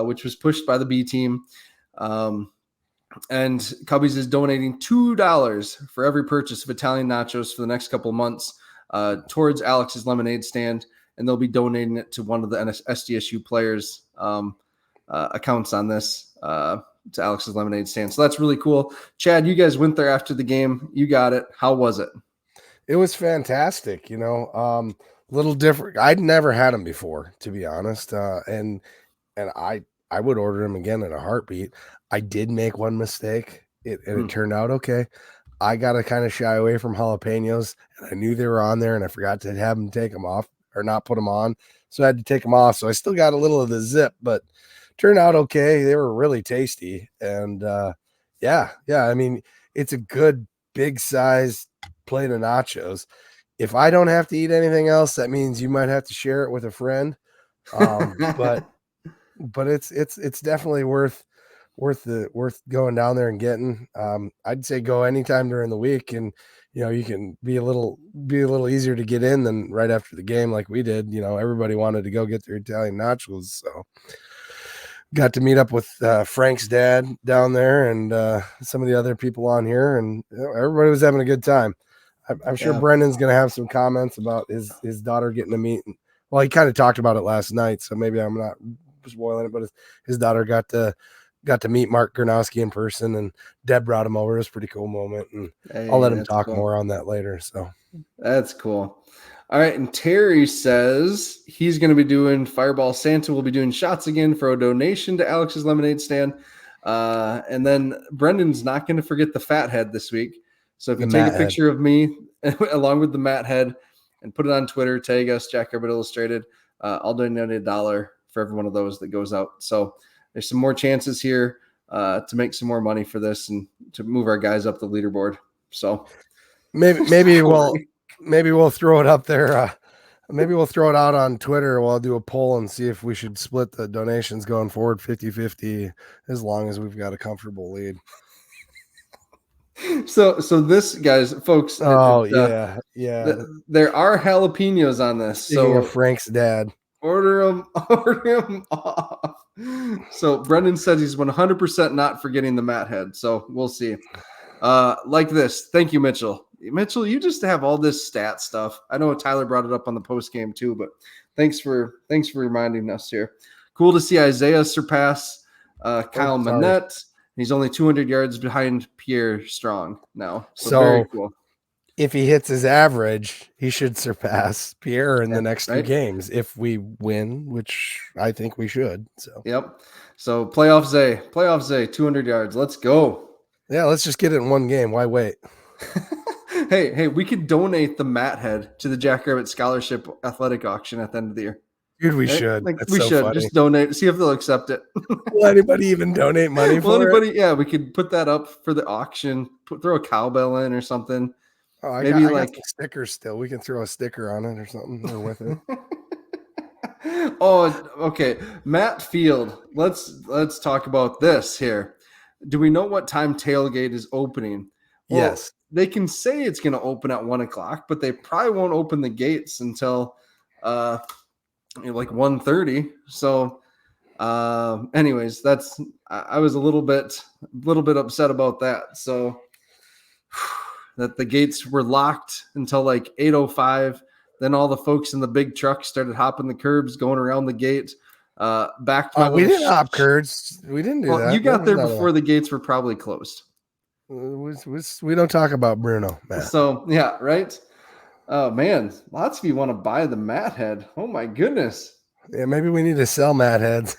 which was pushed by the B team. And Cubbies is donating $2 for every purchase of Italian nachos for the next couple of months towards Alex's Lemonade Stand, and they'll be donating it to one of the SDSU players' accounts on this to Alex's Lemonade Stand. So that's really cool. Chad, you guys went there after the game. You got it. How was it? It was fantastic. Little different. I'd never had them before, to be honest, and I would order them again in a heartbeat. I did make one mistake, it turned out okay. I got to kind of shy away from jalapenos, and I knew they were on there, and I forgot to have them take them off or not put them on, so I had to take them off. So I still got a little of the zip, but turned out okay. They were really tasty, and yeah. I mean, it's a good big size plate of nachos. If I don't have to eat anything else, that means you might have to share it with a friend. But it's definitely worth going down there and getting. I'd say go anytime during the week, and you can be a little easier to get in than right after the game like we did. Everybody wanted to go get their Italian nachos, so got to meet up with Frank's dad down there and some of the other people on here, and everybody was having a good time. I'm sure Brendan's going to have some comments about his daughter getting to meet. Well, he kind of talked about it last night, so maybe I'm not spoiling it, but his daughter got to meet Mark Gronowski in person, and Deb brought him over. It was a pretty cool moment, and I'll let him talk more on that later. So that's cool. All right, and Terry says he's going to be doing Fireball Santa. Will be doing shots again for a donation to Alex's Lemonade Stand. And then Brendan's not going to forget the fat head this week. So if you take a picture of me along with the Matt head and put it on Twitter, tag us, Jackrabbit Illustrated, I'll donate $1 for every one of those that goes out. So there's some more chances here to make some more money for this and to move our guys up the leaderboard. So maybe we'll throw it up there. Maybe we'll throw it out on Twitter. We'll do a poll and see if we should split the donations going forward 50-50 as long as we've got a comfortable lead. So this, guys, folks. There are jalapenos on this. Speaking of Frank's dad, order them off. So Brendan says he's 100% not forgetting the Matt head. So we'll see. Like this. Thank you, Mitchell. Mitchell, you just have all this stat stuff. I know Tyler brought it up on the post game too, but thanks for reminding us here. Cool to see Isaiah surpass Kyle Manette. He's only 200 yards behind Pierre Strong now. So very cool. If he hits his average, he should surpass Pierre in the next 2 games if we win, which I think we should. So yep. So playoff Zay, 200 yards. Let's go. Yeah, let's just get it in one game. Why wait? Hey, we could donate the Matt head to the Jackrabbit Scholarship Athletic Auction at the end of the year. Dude, we should. We should funny. Just donate, see if they'll accept it. Will anybody even donate money for it? Yeah, we could put that up for the auction. Throw a cowbell in or something. Oh, I got stickers still. We can throw a sticker on it or something or with it. Oh, okay. Matt Field. Let's talk about this here. Do we know what time tailgate is opening? Well, yes. They can say it's going to open at 1:00, but they probably won't open the gates until like 1:30. So anyways, I was a little bit upset about that. So that the gates were locked until like 8:05. Then all the folks in the big trucks started hopping the curbs, going around the gate. Back to we didn't hop curbs. We didn't do that. You got there before the gates were probably closed. We don't talk about Bruno, Matt. So yeah, right. Oh man, lots of you want to buy the Matt head. Oh my goodness. Yeah, maybe we need to sell Matt heads.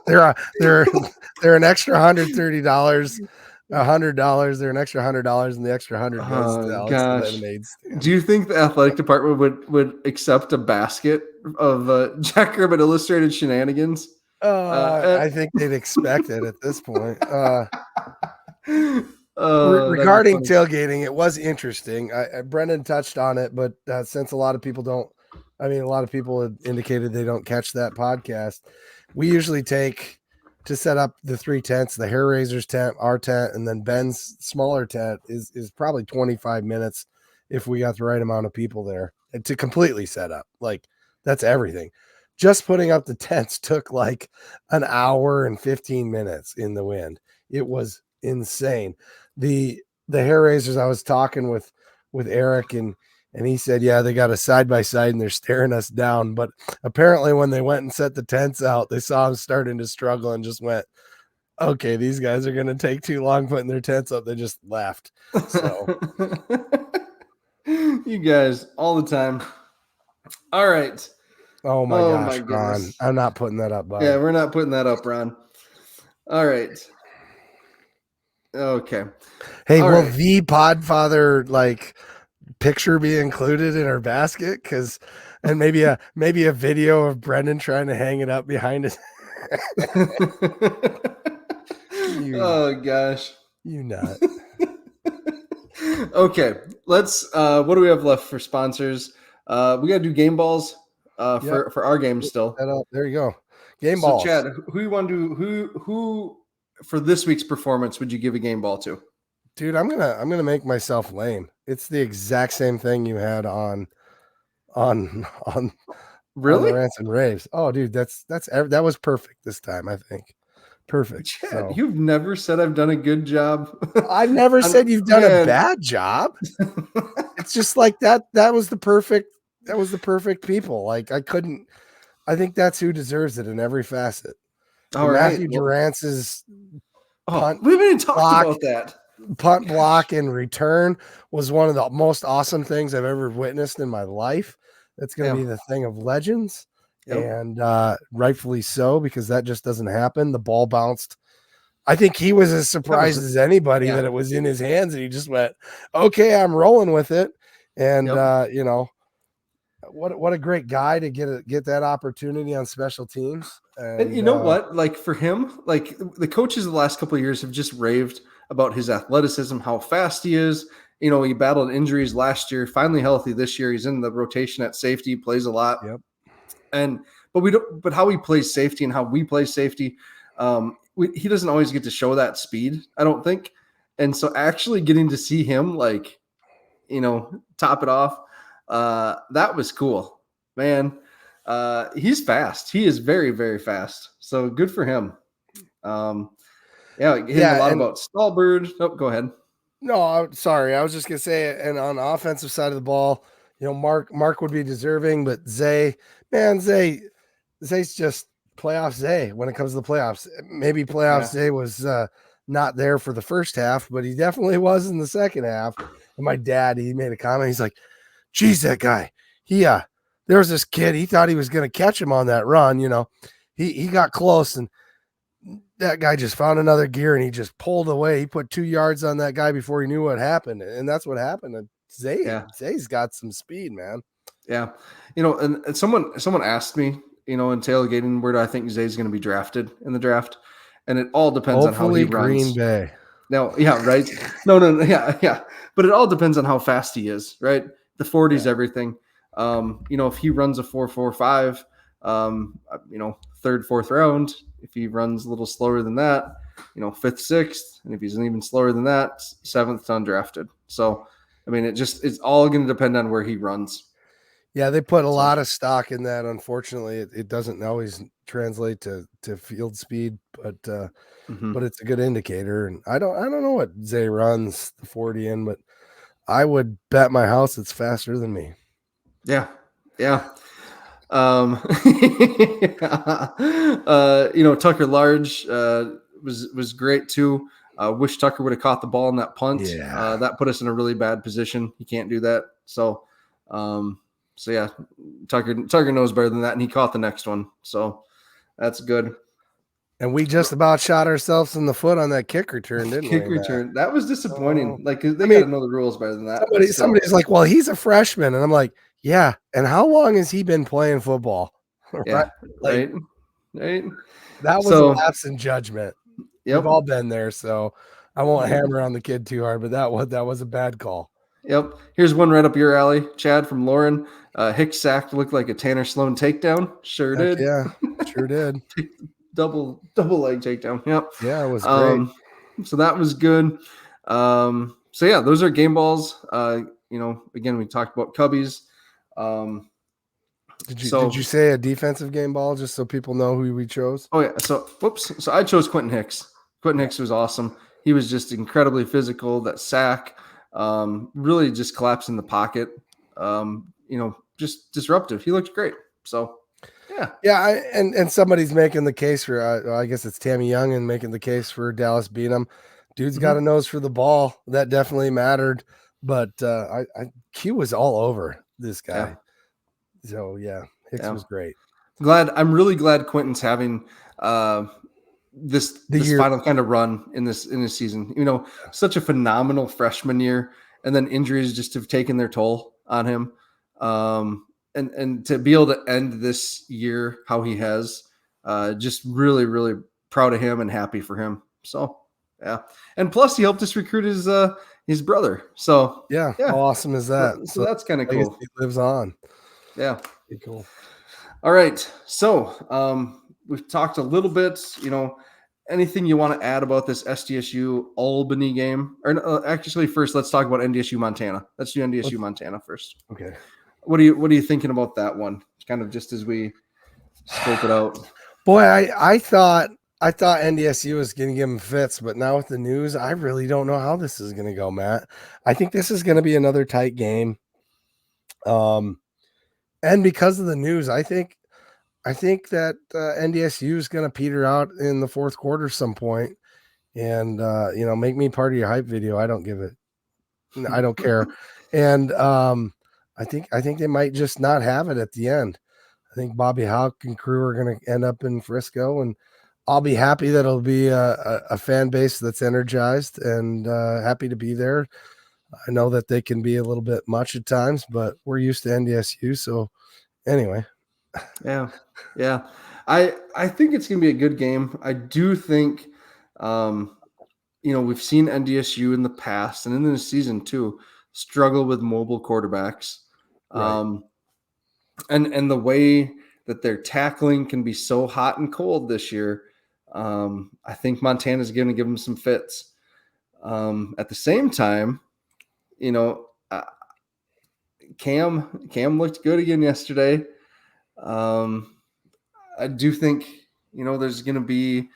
They're an extra $130. $100. They're an extra $100, and the extra $100 goes to Alex Lemonade Stand. Do you think the athletic department would accept a basket of Jackrabbit Illustrated shenanigans? I think they'd expect it at this point. That'd be Regarding funny. tailgating, it was interesting. Brendan touched on it, but since a lot of people had indicated they don't catch that podcast. We usually take to set up the 3 tents, the hair raisers tent, our tent, and then Ben's smaller tent is probably 25 minutes if we got the right amount of people there and to completely set up. Like that's everything. Just putting up the tents took like an hour and 15 minutes in the wind. It was insane. The hair raisers, I was talking with Eric and he said, yeah, they got a side by side and they're staring us down. But apparently when they went and set the tents out, they saw them starting to struggle and just went, okay, these guys are going to take too long putting their tents up. They just left. So you guys all the time. All right. oh my gosh, goodness. Ron, I'm not putting that up, bud. Yeah, we're not putting that up, Ron. All right. Okay. Hey, All will right. the Podfather like picture be included in our basket? And maybe a video of Brendan trying to hang it up behind us. Oh gosh. You nut. Okay, let's what do we have left for sponsors? We gotta do game balls for our game still. There you go. Game So balls. Chad, who you want to do who for this week's performance would you give a game ball to? Dude, I'm gonna make myself lame. It's the exact same thing you had on Really? on the rants and raves. Oh, dude, that was perfect this time. I think perfect. Chad, So. you've never said I've done a good job. I've never said you've done a bad job. It's just like that. That was the perfect people. Like I think that's who deserves it in every facet. All Matthew right. Durance's punt we haven't even talked about that. Punt block and return was one of the most awesome things I've ever witnessed in my life. That's going to be the thing of legends. And rightfully so, because that just doesn't happen. The ball bounced. I think he was as surprised as anybody that it was in his hands, and he just went, okay, I'm rolling with it. And you know, what a great guy to get that opportunity on special teams. And you know what? Like for him, like the coaches of the last couple of years have just raved about his athleticism, how fast he is. You know, he battled injuries last year, finally healthy this year. He's in the rotation at safety, plays a lot. Yep. But how he plays safety and how we play safety, he doesn't always get to show that speed, I don't think. And so actually getting to see him like, you know, top it off, that was cool, man. He's fast. He is very, very fast. So good for him. A lot about Stallbird. Oh, go ahead. No, sorry. I was just gonna say, and on the offensive side of the ball, you know, Mark would be deserving, but Zay's just playoff Zay when it comes to the playoffs. Maybe playoff Zay was not there for the first half, but he definitely was in the second half. And my dad, he made a comment. He's like, geez, that guy, there was this kid, he thought he was going to catch him on that run. You know, he got close and that guy just found another gear and he just pulled away. He put 2 yards on that guy before he knew what happened. And that's what happened. And Zay's got some speed, man. Yeah. You know, and someone asked me, you know, in tailgating, where do I think Zay's going to be drafted in the draft? And it all depends on how he runs. Green Bay. No, yeah, right. No, yeah. But it all depends on how fast he is, right? The 40's everything. You know, if he runs a 4.45, you know, third, fourth round, if he runs a little slower than that, you know, fifth, sixth, and if he's even slower than that, seventh to undrafted. So, I mean, it's all going to depend on where he runs. Yeah, they put a lot of stock in that. Unfortunately, it doesn't always translate to field speed, but it's a good indicator. And I don't know what Zay runs the 40 in, but I would bet my house it's faster than me. Yeah. You know, Tucker Large was great too. Wish Tucker would have caught the ball in that punt. Yeah. That put us in a really bad position. He can't do that. So yeah, Tucker knows better than that, and he caught the next one. So that's good. And we just about shot ourselves in the foot on that kick return, didn't we? Kick return. That was disappointing. Like they got to know the rules better than that. Somebody's like, well, he's a freshman. And I'm like, yeah. And how long has he been playing football? Yeah. Right. Right. That was a lapse in judgment. Yep. We've all been there. So I won't hammer on the kid too hard, but that was a bad call. Yep. Here's one right up your alley, Chad from Lauren. Hicks sack looked like a Tanner Sloan takedown. Sure Heck did. yeah, sure did. double leg takedown. Yep. Yeah, it was great. So that was good. So yeah, those are game balls. Again, we talked about Cubbies. Did you say a defensive game ball just so people know who we chose? Oh yeah. So I chose Quentin Hicks. Quentin Hicks was awesome. He was just incredibly physical. That sack, really just collapsed in the pocket. Just disruptive. He looked great. So yeah. And somebody's making the case for. I guess it's Tammy Young and making the case for Dallas beating him. Dude's got a nose for the ball. That definitely mattered. But Q was all over this guy. Yeah. So yeah, Hicks was great. I'm really glad Quentin's having this final kind of run in this season. Such a phenomenal freshman year, and then injuries just have taken their toll on him. And to be able to end this year how he has, just really, really proud of him and happy for him. So yeah, and plus he helped us recruit his brother. So yeah, how awesome is that? So that's kind of cool. He lives on. Yeah, pretty cool. All right, so we've talked a little bit. Anything you want to add about this SDSU Albany game? Or actually, first let's talk about NDSU Montana. Let's do NDSU Montana first. Okay. What are you thinking about that one? Kind of just as we scope it out. Boy, I thought NDSU was going to give him fits, but now with the news, I really don't know how this is going to go, Matt. I think this is going to be another tight game. And because of the news, I think that NDSU is going to peter out in the fourth quarter some point, and make me part of your hype video. I don't give it. I don't care. And I think they might just not have it at the end. I think Bobby Houck and crew are going to end up in Frisco, and I'll be happy that it'll be a fan base that's energized and happy to be there. I know that they can be a little bit much at times, but we're used to NDSU. So anyway. Yeah. I think it's going to be a good game. I do think, we've seen NDSU in the past and in this season too, struggle with mobile quarterbacks. Right. And the way that their tackling can be so hot and cold this year, I think Montana's going to give them some fits. At the same time, Cam looked good again yesterday. I do think, there's going to be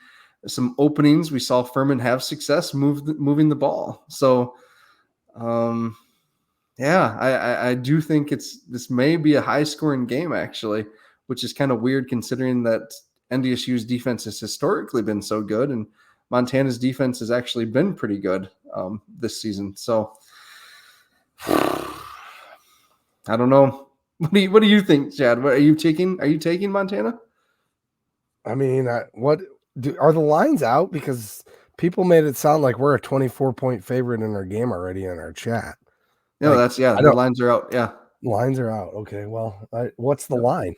some openings. We saw Furman have success moving the ball. So, I do think this may be a high scoring game actually, which is kind of weird considering that NDSU's defense has historically been so good and Montana's defense has actually been pretty good this season. So I don't know. What do you think, Chad? What are you taking? Are you taking Montana? I mean, are the lines out? Because people made it sound like we're a 24-point favorite in our game already in our chat. No, the lines are out. Yeah. Lines are out. Okay. Well, what's the line?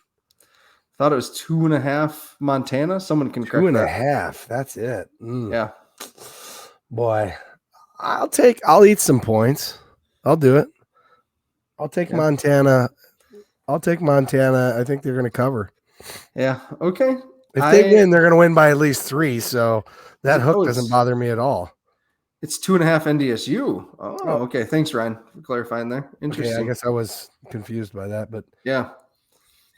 Thought it was 2.5 Montana. Someone can correct that. 2.5. That's it. Yeah. Boy, I'll eat some points. I'll do it. I'll take Montana. I think they're going to cover. Yeah. Okay. If they win, they're going to win by at least 3. So that hook doesn't bother me at all. It's 2.5 NDSU. Oh, okay. Thanks, Ryan, for clarifying there. Interesting. Okay, I guess I was confused by that, but yeah.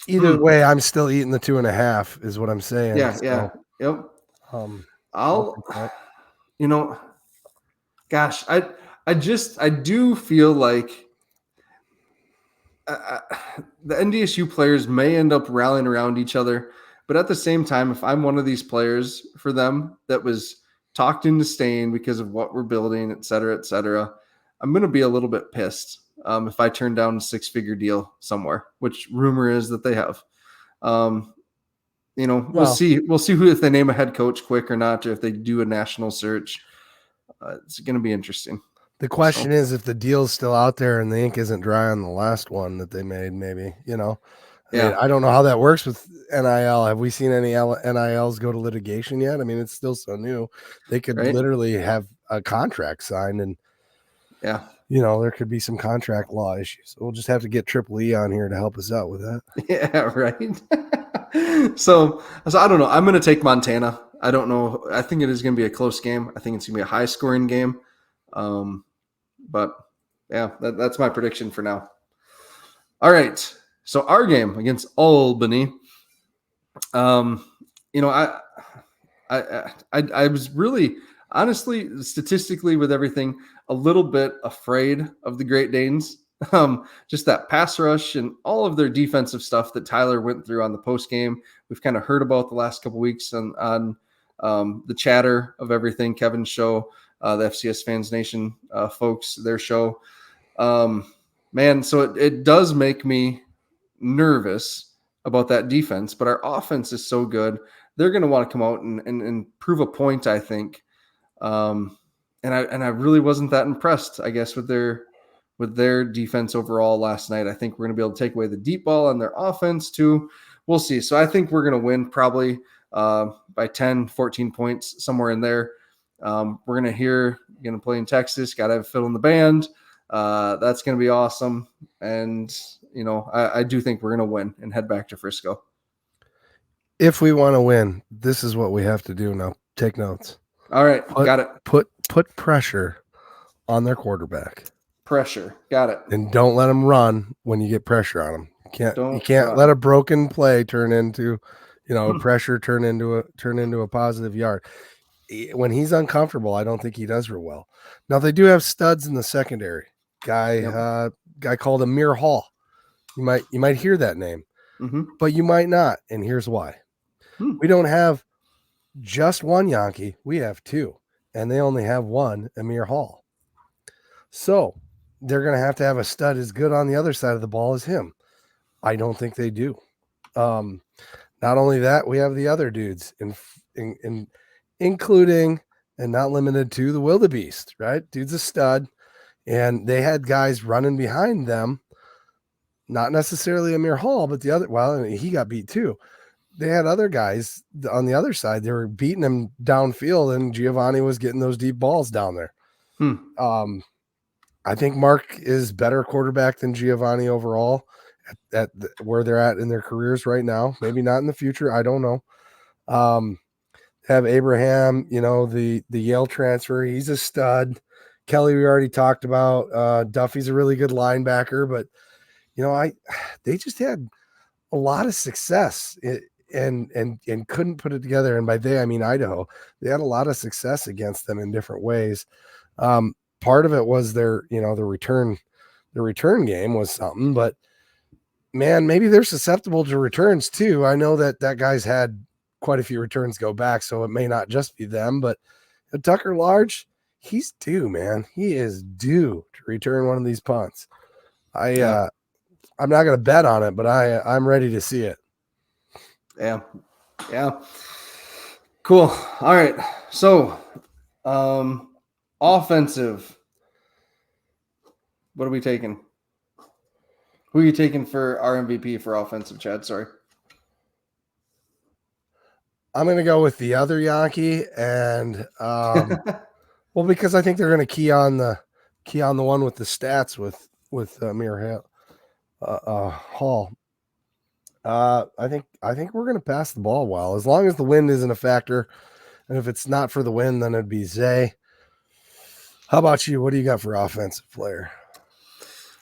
Either way, I'm still eating the 2.5 is what I'm saying. Yeah. So, yeah. Yep. Gosh, I do feel like the NDSU players may end up rallying around each other, but at the same time, if I'm one of these players for them that was talked into staying because of what we're building, et cetera, I'm going to be a little bit pissed if I turn down a 6-figure deal somewhere, which rumor is that they have. We'll see. We'll see if they name a head coach quick or not, or if they do a national search. It's going to be interesting. The question is if the deal's still out there and the ink isn't dry on the last one that they made, maybe, I mean, I don't know how that works with NIL. Have we seen any NILs go to litigation yet? I mean, it's still so new. They could literally have a contract signed, and Yeah. there could be some contract law issues. We'll just have to get Triple E on here to help us out with that. Yeah, right. So I don't know. I'm going to take Montana. I don't know. I think it is going to be a close game. I think it's going to be a high scoring game. But yeah, that's my prediction for now. All right. So our game against Albany. I was really, honestly, statistically with everything, a little bit afraid of the Great Danes. Just that pass rush and all of their defensive stuff that Tyler went through on the post game. We've kind of heard about the last couple weeks on the chatter of everything. Kevin's show, the FCS Fans Nation folks, their show. Man, so it does make me nervous about that defense, but our offense is so good. They're going to want to come out and prove a point, I think. And I really wasn't that impressed, I guess, with their defense overall last night. I think we're going to be able to take away the deep ball on their offense too. We'll see. So I think we're going to win probably by 10, 14 points, somewhere in there. We're going to play in Texas, got to have Phil in the band. That's going to be awesome. And, I do think we're going to win and head back to Frisco. If we want to win, this is what we have to do now. Take notes. All right. Got it. Put pressure on their quarterback. Pressure. Got it. And don't let them run when you get pressure on them. You can't let a broken play turn into, pressure turn into a positive yard. When he's uncomfortable, I don't think he does real well. Now they do have studs in the secondary. Guy called Amir Hall. You might hear that name, but you might not. And here's why. We don't have just one Yankee. We have two, and they only have one Amir Hall. So they're going to have a stud as good on the other side of the ball as him. I don't think they do. Not only that, we have the other dudes, including and not limited to the wildebeest, right? Dude's a stud, and they had guys running behind them. Not necessarily Amir Hall, but the other. Well, he got beat too. They had other guys on the other side. They were beating him downfield, and Giovanni was getting those deep balls down there. I think Mark is better quarterback than Giovanni overall at where they're at in their careers right now. Maybe not in the future. I don't know. Have Abraham, the Yale transfer. He's a stud. Kelly, we already talked about. Duffy's a really good linebacker, but they just had a lot of success and couldn't put it together. And by they, I mean Idaho. They had a lot of success against them in different ways. Part of it was their return game was something, but man, maybe they're susceptible to returns too. I know that guy's had quite a few returns go back, so it may not just be them, but Tucker Large, he's due, man. He is due to return one of these punts. I'm not going to bet on it, but I'm ready to see it. Yeah. Cool. All right. So, offensive. What are we taking? Who are you taking for our MVP for offensive, Chad? Sorry. I'm going to go with the other Yankee, and well, because I think they're going to key on the one with the stats with Amir Hall. I think we're going to pass the ball well, as long as the wind isn't a factor, and if it's not for the wind, then it'd be Zay. How about you? What do you got for offensive player?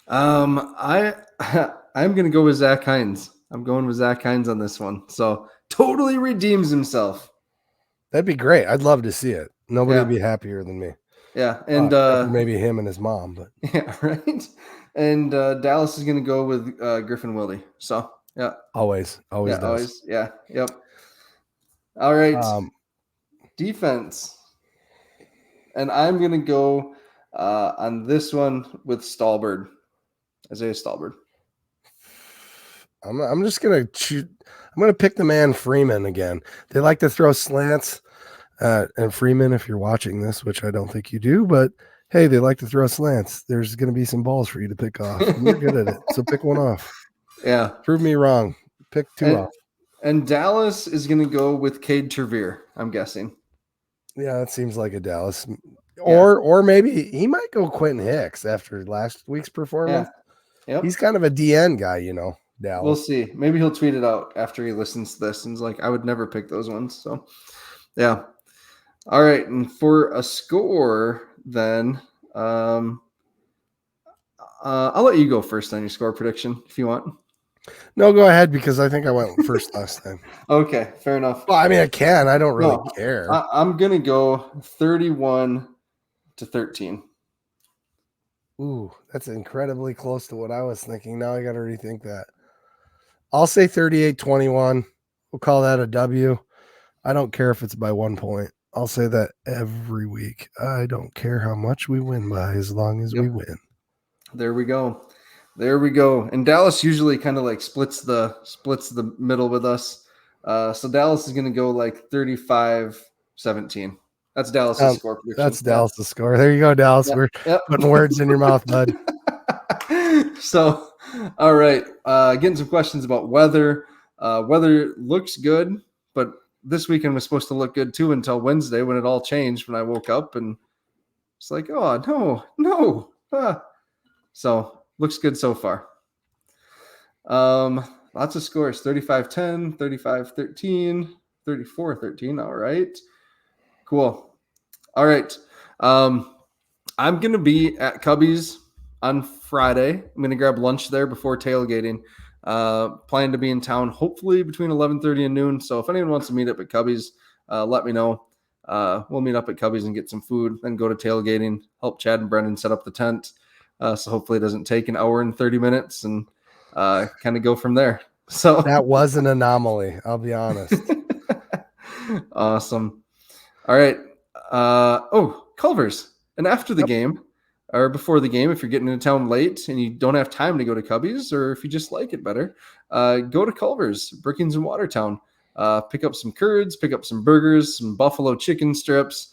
I'm going to go with Zach Hines. I'm going with Zach Hines on this one. So totally redeems himself. That'd be great. I'd love to see it. Nobody would be happier than me. Yeah. And maybe him and his mom, but yeah, right. And Dallas is going to go with Griffin Wilde. So yeah. Always does. Always. Yeah. Yep. All right. Defense. And I'm going to go on this one with Stallbird. Isaiah Stallbird. I'm just going to I'm going to pick the man Freeman again. They like to throw slants. And Freeman, if you're watching this, which I don't think you do, but hey, they like to throw slants. There's going to be some balls for you to pick off. And you're good at it. So pick one off. Yeah. Prove me wrong. Pick two off. And Dallas is going to go with Cade Tervier, I'm guessing. Yeah, that seems like a Dallas. Or maybe he might go Quentin Hicks after last week's performance. Yep. He's kind of a DN guy, Dallas. We'll see. Maybe he'll tweet it out after he listens to this and is like, I would never pick those ones. So, yeah. All right. And for a score, then I'll let you go first on your score prediction if you want. No, go ahead, because I think I went first last time. Okay, fair enough. Well, I mean, I can. I don't really care. I'm going to go 31-13. Ooh, that's incredibly close to what I was thinking. Now I got to rethink that. I'll say 38-21. We'll call that a W. I don't care if it's by 1 point. I'll say that every week. I don't care how much we win by, as long as we win. There we go. And Dallas usually kind of like splits the middle with us. So Dallas is going to go like 35-17. That's Dallas's score prediction. That's Dallas's score. There you go, Dallas. We're putting words in your mouth, bud. So, all right. Getting some questions about weather. Weather looks good, but this weekend was supposed to look good too until Wednesday when it all changed when I woke up and it's like, oh, no. So looks good so far. Lots of scores, 35-10, 35-13, 34-13. All right. Cool. All right. I'm going to be at Cubby's on Friday. I'm going to grab lunch there before tailgating. Plan to be in town hopefully between 11:30 and noon. So if anyone wants to meet up at Cubby's, let me know. We'll meet up at Cubby's and get some food, then go to tailgating, help Chad and Brendan set up the tent. So hopefully it doesn't take an hour and 30 minutes and kind of go from there. So that was an anomaly, I'll be honest. Awesome. All right. Culver's. And after the game or before the game, if you're getting into town late and you don't have time to go to Cubby's, or if you just like it better, go to Culver's, Brookings and Watertown. Pick up some curds, pick up some burgers, some buffalo chicken strips,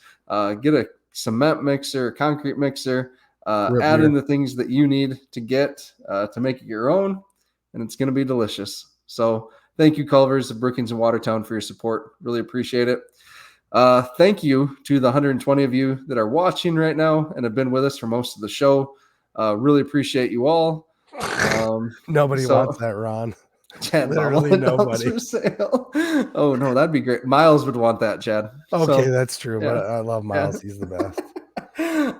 get a cement mixer, a concrete mixer, add in the things that you need to get to make it your own, and it's going to be delicious. So thank you, Culver's of Brookings and Watertown, for your support. Really appreciate it. Thank you to the 120 of you that are watching right now and have been with us for most of the show. Really appreciate you all. Nobody wants that, Ron. Chad, literally nobody. For sale. Oh no, that'd be great. Miles would want that, Chad. Okay, that's true, but I love Miles. He's the best.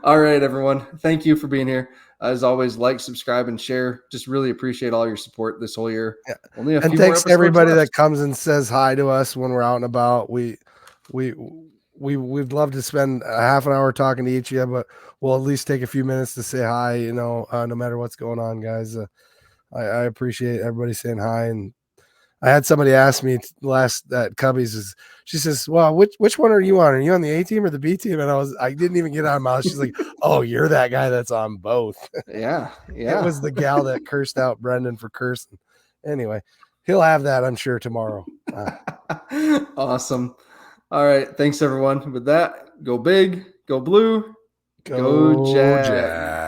All right, everyone. Thank you for being here. As always, like, subscribe, and share. Just really appreciate all your support this whole year. Yeah. Only a few and thanks more to everybody left. that comes and says hi to us when we're out and about. We'd love to spend a half an hour talking to each of you, but we'll at least take a few minutes to say hi, no matter what's going on, guys. I appreciate everybody saying hi. And I had somebody ask me last at Cubby's, she says, well, which one are you on? Are you on the A team or the B team? And I didn't even get on mouth. She's like, oh, you're that guy that's on both. Yeah. It was the gal that cursed out Brendan for cursing. Anyway, he'll have that, I'm sure, tomorrow. Awesome. All right. Thanks, everyone. With that, go big, go blue, go Jack.